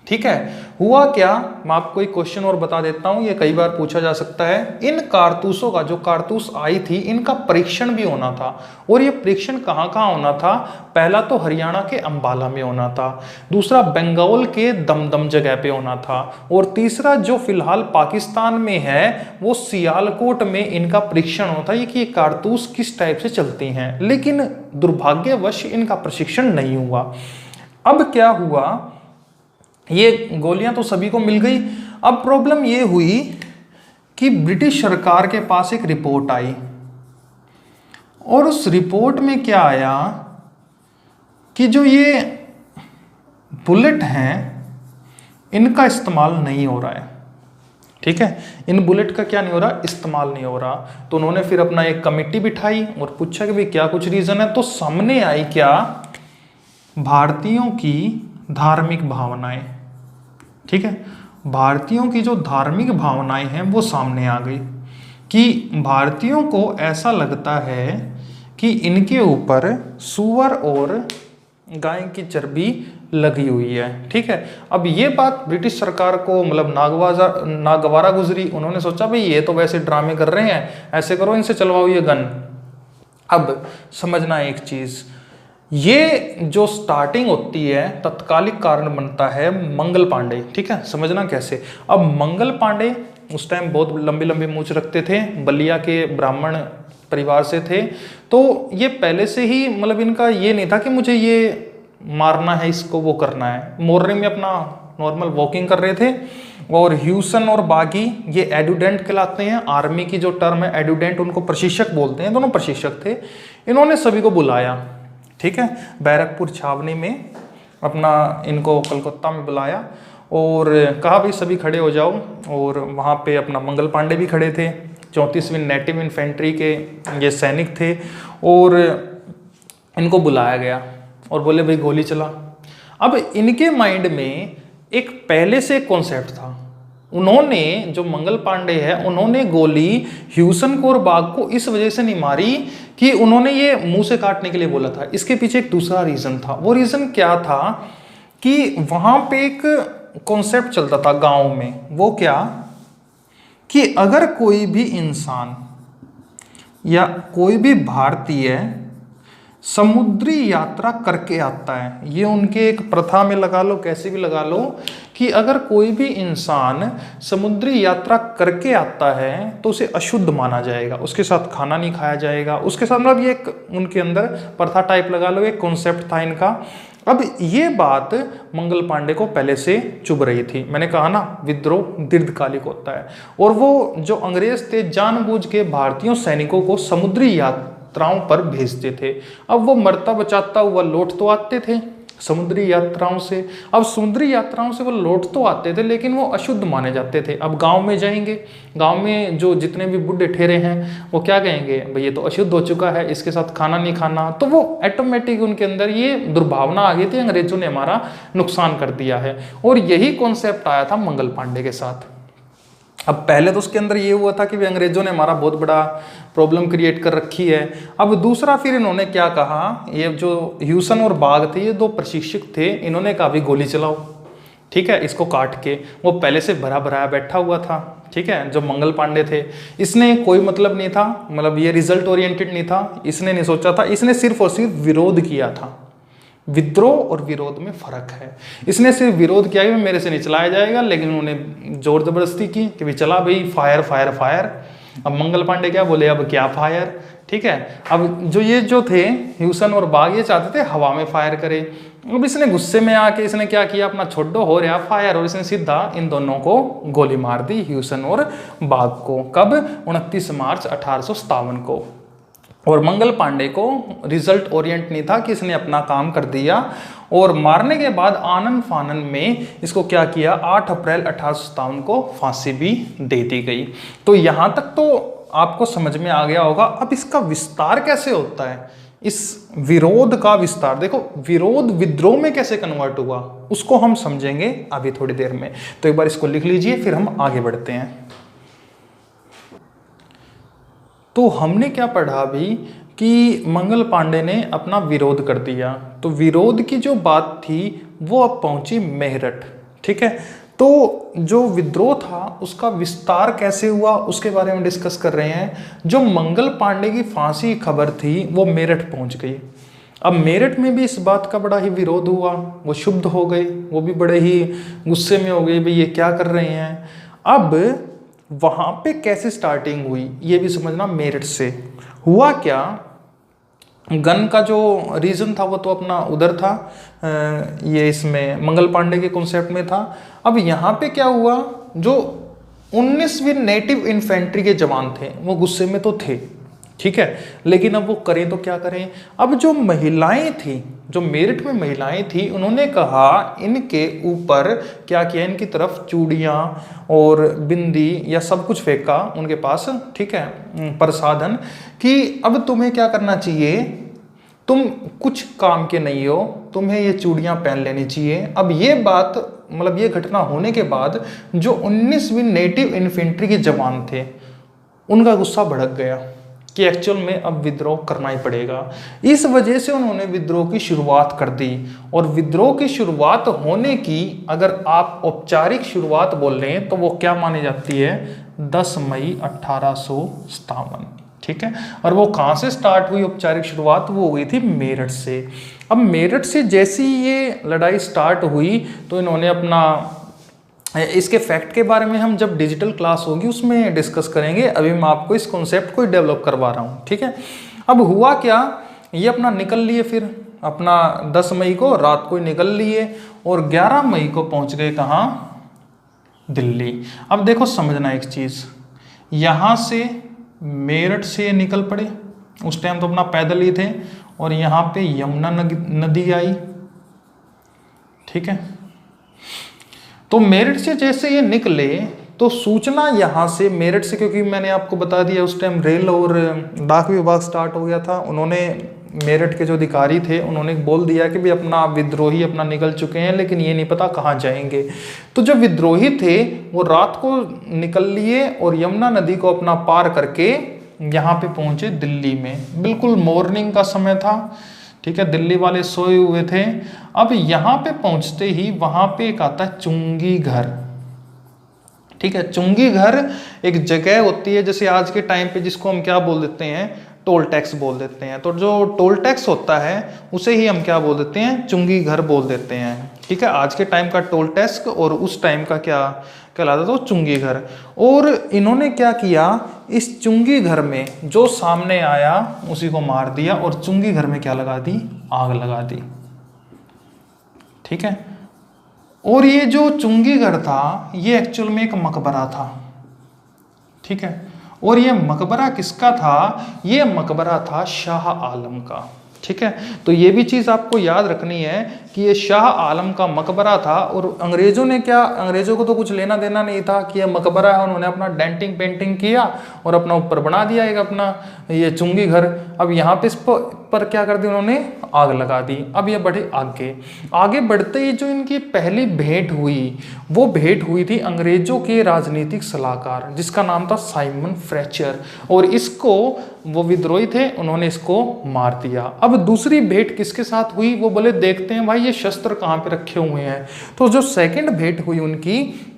ठीक है हुआ क्या, मैं आपको एक क्वेश्चन और बता देता हूं, ये कई बार पूछा जा सकता है। इन कारतूसों का, जो कारतूस आई थी, इनका परीक्षण भी होना था, और ये परीक्षण कहाँ कहाँ होना था, पहला तो हरियाणा के अंबाला में होना था, दूसरा बंगाल के दमदम जगह पे होना था, और तीसरा जो फिलहाल पाकिस्तान में है वो सियालकोट में इनका परीक्षण होता है कि ये कारतूस किस टाइप से चलती हैं। लेकिन दुर्भाग्यवश इनका प्रशिक्षण नहीं हुआ। अब क्या हुआ, ये गोलियां तो सभी को मिल गई। अब प्रॉब्लम ये हुई कि ब्रिटिश सरकार के पास एक रिपोर्ट आई, और उस रिपोर्ट में क्या आया कि जो ये बुलेट हैं इनका इस्तेमाल नहीं हो रहा है। ठीक है, इन बुलेट का क्या नहीं हो रहा, इस्तेमाल नहीं हो रहा। तो उन्होंने फिर अपना एक कमेटी बिठाई और पूछा कि भाई क्या कुछ रीजन है। तो सामने आई क्या, भारतीयों की धार्मिक भावनाएं। ठीक है, भारतीयों की जो धार्मिक भावनाएं हैं वो सामने आ गई कि भारतीयों को ऐसा लगता है कि इनके ऊपर सूअर और गाय की चर्बी लगी हुई है। ठीक है, अब ये बात ब्रिटिश सरकार को मतलब नागवारा गुजरी। उन्होंने सोचा भाई ये तो वैसे ड्रामे कर रहे हैं, ऐसे करो इनसे चलवाओ ये गन। अब समझना एक चीज, ये जो स्टार्टिंग होती है तत्कालिक कारण बनता है मंगल पांडे। ठीक है, समझना कैसे। अब मंगल पांडे उस टाइम बहुत लंबी लंबी मूंछ रखते थे, बलिया के ब्राह्मण परिवार से थे। तो ये पहले से ही मतलब इनका ये नहीं था कि मुझे ये मारना है, इसको वो करना है। मॉर्निंग में अपना नॉर्मल वॉकिंग कर रहे थे। और ह्यूसन और बागी ये एडुडेंट कहलाते हैं, आर्मी की जो टर्म है एडुडेंट, उनको प्रशिक्षक बोलते हैं, दोनों प्रशिक्षक थे। इन्होंने सभी को बुलाया, ठीक है, बैरकपुर छावनी में अपना इनको कलकत्ता में बुलाया और कहा भाई सभी खड़े हो जाओ। और वहाँ पे अपना मंगल पांडे भी खड़े थे, 34वीं नेटिव इन्फेंट्री के ये सैनिक थे, और इनको बुलाया गया और बोले भाई गोली चला। अब इनके माइंड में एक पहले से कॉन्सेप्ट था, उन्होंने जो मंगल पांडे है उन्होंने गोली ह्यूसन को और बाग को इस वजह से नहीं मारी कि उन्होंने ये मुंह से काटने के लिए बोला था। इसके पीछे एक दूसरा रीजन था। वो रीजन क्या था कि वहां पे एक कॉन्सेप्ट चलता था गांव में, वो क्या कि अगर कोई भी इंसान या कोई भी भारतीय समुद्री यात्रा करके आता है, ये उनके एक प्रथा में लगा लो, कैसे भी लगा लो, कि अगर कोई भी इंसान समुद्री यात्रा करके आता है तो उसे अशुद्ध माना जाएगा, उसके साथ खाना नहीं खाया जाएगा, उसके साथ मतलब ये एक उनके अंदर प्रथा टाइप लगा लो, एक कॉन्सेप्ट था इनका। अब ये बात मंगल पांडे को पहले से चुभ रही थी। मैंने कहा ना विद्रोह दीर्घकालिक होता है, और वो जो अंग्रेज थे जानबूझ के भारतीयों सैनिकों को समुद्री यात्राओं पर भेजते थे। अब वो मरता बचाता हुआ लौट तो आते थे, समुद्री यात्राओं से। अब समुद्री यात्राओं से वो लौट तो आते थे लेकिन वो अशुद्ध माने जाते थे। अब गांव में जाएंगे, गांव में जो जितने भी बूढ़े ठेरे हैं वो क्या कहेंगे, भाई ये तो अशुद्ध हो चुका है, इसके साथ खाना नहीं खाना। तो वो ऑटोमेटिक उनके अंदर ये दुर्भावना आ गई थी, अंग्रेजों ने हमारा नुकसान कर दिया है। और यही कॉन्सेप्ट आया था मंगल पांडे के साथ। अब पहले तो उसके अंदर ये हुआ था कि अंग्रेजों ने हमारा बहुत बड़ा प्रॉब्लम क्रिएट कर रखी है। अब दूसरा फिर इन्होंने क्या कहा, ये जो ह्यूसन और बाग थे, ये दो प्रशिक्षक थे, इन्होंने कहा भी गोली चलाओ, ठीक है, इसको काट के। वो पहले से भरा भराया बैठा हुआ था, ठीक है, जो मंगल पांडे थे, इसने कोई मतलब नहीं था, मतलब ये रिजल्ट ओरिएंटेड नहीं था, इसने नहीं सोचा था, इसने सिर्फ और सिर्फ विरोध किया था। विद्रोह और विरोध में फर्क है। इसने सिर्फ विरोध किया कि मेरे से नहीं चलाया जाएगा, लेकिन उन्होंने जोर जबरदस्ती की कि भाई चला भाई, फायर फायर फायर। अब मंगल पांडे क्या बोले, अब क्या फायर, ठीक है। अब जो थे ह्यूसन और बाग, ये चाहते थे हवा में फायर करे। अब इसने गुस्से में आके इसने क्या किया, अपना छोड़ो हो रहा फायर, और इसने सीधा इन दोनों को गोली मार दी, ह्यूसन और बाग को। कब, 29 मार्च 1857 को। और मंगल पांडे को रिजल्ट ओरिएंट नहीं था कि इसने अपना काम कर दिया। और मारने के बाद आनन फानन में इसको क्या किया, 8 अप्रैल 1857 को फांसी भी दे दी गई। तो यहां तक तो आपको समझ में आ गया होगा। अब इसका विस्तार कैसे होता है, इस विरोध का विस्तार देखो, विरोध विद्रोह में कैसे कन्वर्ट हुआ उसको हम समझेंगे अभी थोड़ी देर में। तो एक बार इसको लिख लीजिए, फिर हम आगे बढ़ते हैं। तो हमने क्या पढ़ा अभी कि मंगल पांडे ने अपना विरोध कर दिया। तो विरोध की जो बात थी वो अब पहुंची मेरठ, ठीक है। तो जो विद्रोह था उसका विस्तार कैसे हुआ उसके बारे में डिस्कस कर रहे हैं। जो मंगल पांडे की फांसी खबर थी वो मेरठ पहुंच गई। अब मेरठ में भी इस बात का बड़ा ही विरोध हुआ, वो क्षुब्ध हो गए, वो भी बड़े ही गुस्से में हो गए, भाई ये क्या कर रहे हैं। अब वहां पे कैसे स्टार्टिंग हुई ये भी समझना। मेरठ से हुआ क्या, गन का जो रीजन था वो तो अपना उधर था, ये इसमें मंगल पांडे के कॉन्सेप्ट में था। अब यहाँ पे क्या हुआ, जो 19वीं नेटिव इन्फेंट्री के जवान थे वो गुस्से में तो थे, ठीक है, लेकिन अब वो करें तो क्या करें। अब जो महिलाएं थी, जो मेरठ में महिलाएं थी, उन्होंने कहा इनके ऊपर क्या किया, इनकी तरफ चूड़ियाँ और बिंदी या सब कुछ फेंका उनके पास, ठीक है, प्रसाधन, कि अब तुम्हें क्या करना चाहिए, तुम कुछ काम के नहीं हो, तुम्हें ये चूड़ियाँ पहन लेनी चाहिए। अब ये बात मतलब ये घटना होने के बाद जो 19वीं नेटिव इन्फेंट्री के जवान थे उनका गुस्सा भड़क गया कि एक्चुअल में अब विद्रोह करना ही पड़ेगा। इस वजह से उन्होंने विद्रोह की शुरुआत कर दी। और विद्रोह की शुरुआत होने की अगर आप औपचारिक शुरुआत बोल रहे हैं तो वो क्या मानी जाती है, 10 मई 1857, ठीक है। और वो कहाँ से स्टार्ट हुई औपचारिक शुरुआत, वो हो गई थी मेरठ से। अब मेरठ से जैसी ये लड़ाई स्टार्ट हुई तो इन्होंने अपना, इसके फैक्ट के बारे में हम जब डिजिटल क्लास होगी उसमें डिस्कस करेंगे, अभी मैं आपको इस कॉन्सेप्ट को डेवलप करवा रहा हूँ, ठीक है। अब हुआ क्या, ये अपना निकल लिए, फिर अपना 10 मई को रात को ही निकल लिए और 11 मई को पहुँच गए कहाँ, दिल्ली। अब देखो समझना एक चीज़, यहाँ से मेरठ से निकल पड़े, उस टाइम तो अपना पैदल ही थे, और यहाँ पे यमुना नदी आई, ठीक है। तो मेरठ से जैसे ये निकले तो सूचना यहाँ से मेरठ से, क्योंकि मैंने आपको बता दिया उस टाइम रेल और डाक विभाग स्टार्ट हो गया था, उन्होंने मेरठ के जो अधिकारी थे उन्होंने बोल दिया कि भाई अपना विद्रोही अपना निकल चुके हैं, लेकिन ये नहीं पता कहाँ जाएंगे। तो जो विद्रोही थे वो रात को निकल लिए और यमुना नदी को अपना पार करके यहाँ पे पहुँचे दिल्ली में। बिल्कुल मॉर्निंग का समय था, ठीक है, दिल्ली वाले सोए हुए थे। अब यहाँ पे पहुँचते ही वहाँ पे एक आता है चुंगी घर, ठीक है। चुंगी घर एक जगह होती है, जैसे आज के टाइम पे जिसको हम क्या बोल देते हैं, टोल टैक्स बोल देते हैं। तो जो टोल टैक्स होता है उसे ही हम क्या बोल देते हैं, चुंगी घर बोल देते हैं, ठीक है। आज के टाइम का टोल टैक्स और उस टाइम का क्या कहलाता था, चुंगी घर। और इन्होंने क्या किया, इस चुंगी घर में जो सामने आया उसी को मार दिया और चुंगी घर में क्या लगा दी, आग लगा दी, ठीक है। और ये जो चुंगी घर था ये एक्चुअल में एक मकबरा था, ठीक है। और ये मकबरा किसका था, ये मकबरा था शाह आलम का, ठीक है। तो ये भी चीज़ आपको याद रखनी है कि ये शाह आलम का मकबरा था, और अंग्रेज़ों ने क्या, अंग्रेज़ों को तो कुछ लेना देना नहीं था कि ये मकबरा है, उन्होंने अपना डेंटिंग पेंटिंग किया और अपना ऊपर बना दिया एक अपना ये चुंगी घर। अब यहाँ पे इस पर क्या कर दिया उन्होंने, आग लगा दी। अब ये बढ़े आगे, आगे बढ़ते ही जो इनकी पहली भेंट हुई, वो भेंट हुई थी अंग्रेज़ों के राजनीतिक सलाहकार जिसका नाम था साइमन फ्रेचर, और इसको वो विद्रोही थे, उन्होंने इसको मार दिया। अब दूसरी भेंट किसके साथ हुई, वो बोले देखते हैं भाई ये शस्त्र कहाँ पे रखे हुए हैं। तो जो सेकंड भेंट हुई उनकी,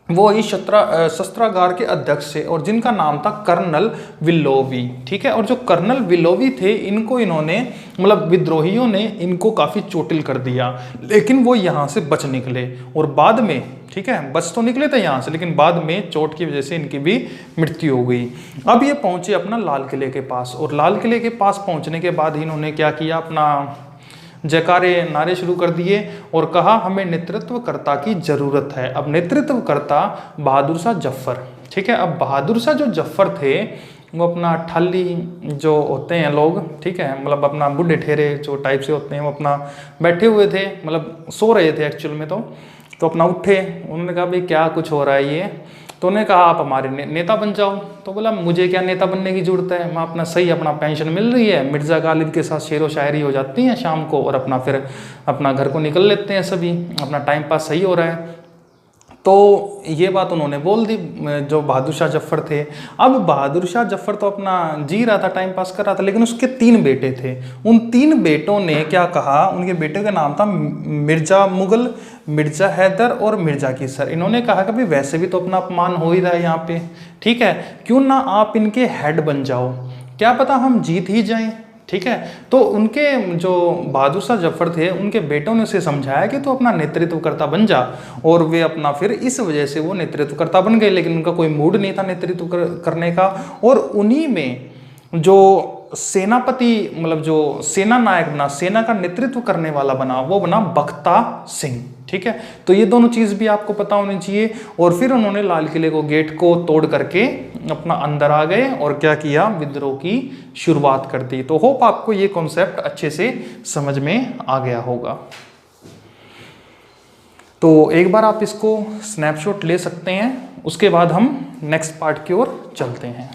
वो ही शस्त्रागार के अध्यक्ष से, और जिनका नाम था कर्नल विलोवी। ठीक है। और जो कर्नल विलोवी थे, इनको इन्होंने मतलब विद्रोहियों ने इनको काफ़ी चोटिल कर दिया, लेकिन वो यहाँ से बच निकले। और बाद में, ठीक है, बच तो निकले थे यहाँ से, लेकिन बाद में चोट की वजह से इनकी भी मृत्यु हो गई। अब ये पहुँचे अपना लाल किले के पास, और लाल किले के पास पहुँचने के बाद इन्होंने क्या किया, अपना जयकारे नारे शुरू कर दिए और कहा हमें नेतृत्वकर्ता की ज़रूरत है। अब नेतृत्वकर्ता बहादुर शाह जफर। ठीक है। अब बहादुर शाह जो जफर थे, वो अपना ठल्ली जो होते हैं लोग, ठीक है, मतलब अपना बूढ़े ठेरे जो टाइप से होते हैं, वो अपना बैठे हुए थे, मतलब सो रहे थे एक्चुअल में। तो अपना उठे, उन्होंने कहा भाई क्या कुछ हो रहा है ये। तो उन्होंने कहा आप हमारे नेता बन जाओ। तो बोला मुझे क्या नेता बनने की जरूरत है, मैं अपना सही अपना पेंशन मिल रही है, मिर्ज़ा गालिब के साथ शेरो शायरी हो जाती है शाम को, और अपना फिर अपना घर को निकल लेते हैं सभी, अपना टाइम पास सही हो रहा है। तो ये बात उन्होंने बोल दी जो बहादुर शाह जफर थे। अब बहादुर शाह जफर तो अपना जी रहा था, टाइम पास कर रहा था, लेकिन उसके 3 बेटे थे। उन 3 बेटों ने क्या कहा, उनके बेटे का नाम था मिर्ज़ा मुगल, मिर्ज़ा हैदर और मिर्ज़ा कीसर। इन्होंने कहा कि भाई वैसे भी तो अपना अपमान हो ही रहा है यहाँ पे, ठीक है, क्यों ना आप इनके हेड बन जाओ, क्या पता हम जीत ही जाएं। ठीक है। तो उनके जो बहादुर शाह जफर थे, उनके बेटों ने उसे समझाया कि तो अपना नेतृत्वकर्ता बन जा, और वे अपना फिर इस वजह से वो नेतृत्वकर्ता बन गए, लेकिन उनका कोई मूड नहीं था नेतृत्व करने का। और उन्हीं में जो सेनापति, मतलब जो सेना नायक बना, सेना का नेतृत्व करने वाला बना, वो बना बख्ता सिंह। ठीक है। तो ये दोनों चीज़ भी आपको पता होनी चाहिए। और फिर उन्होंने लाल किले को, गेट को तोड़ करके अपना अंदर आ गए और क्या किया, विद्रोह की शुरुआत कर दी। तो होप आपको ये कॉन्सेप्ट अच्छे से समझ में आ गया होगा। तो एक बार आप इसको स्नैपशॉट ले सकते हैं, उसके बाद हम नेक्स्ट पार्ट की ओर चलते हैं।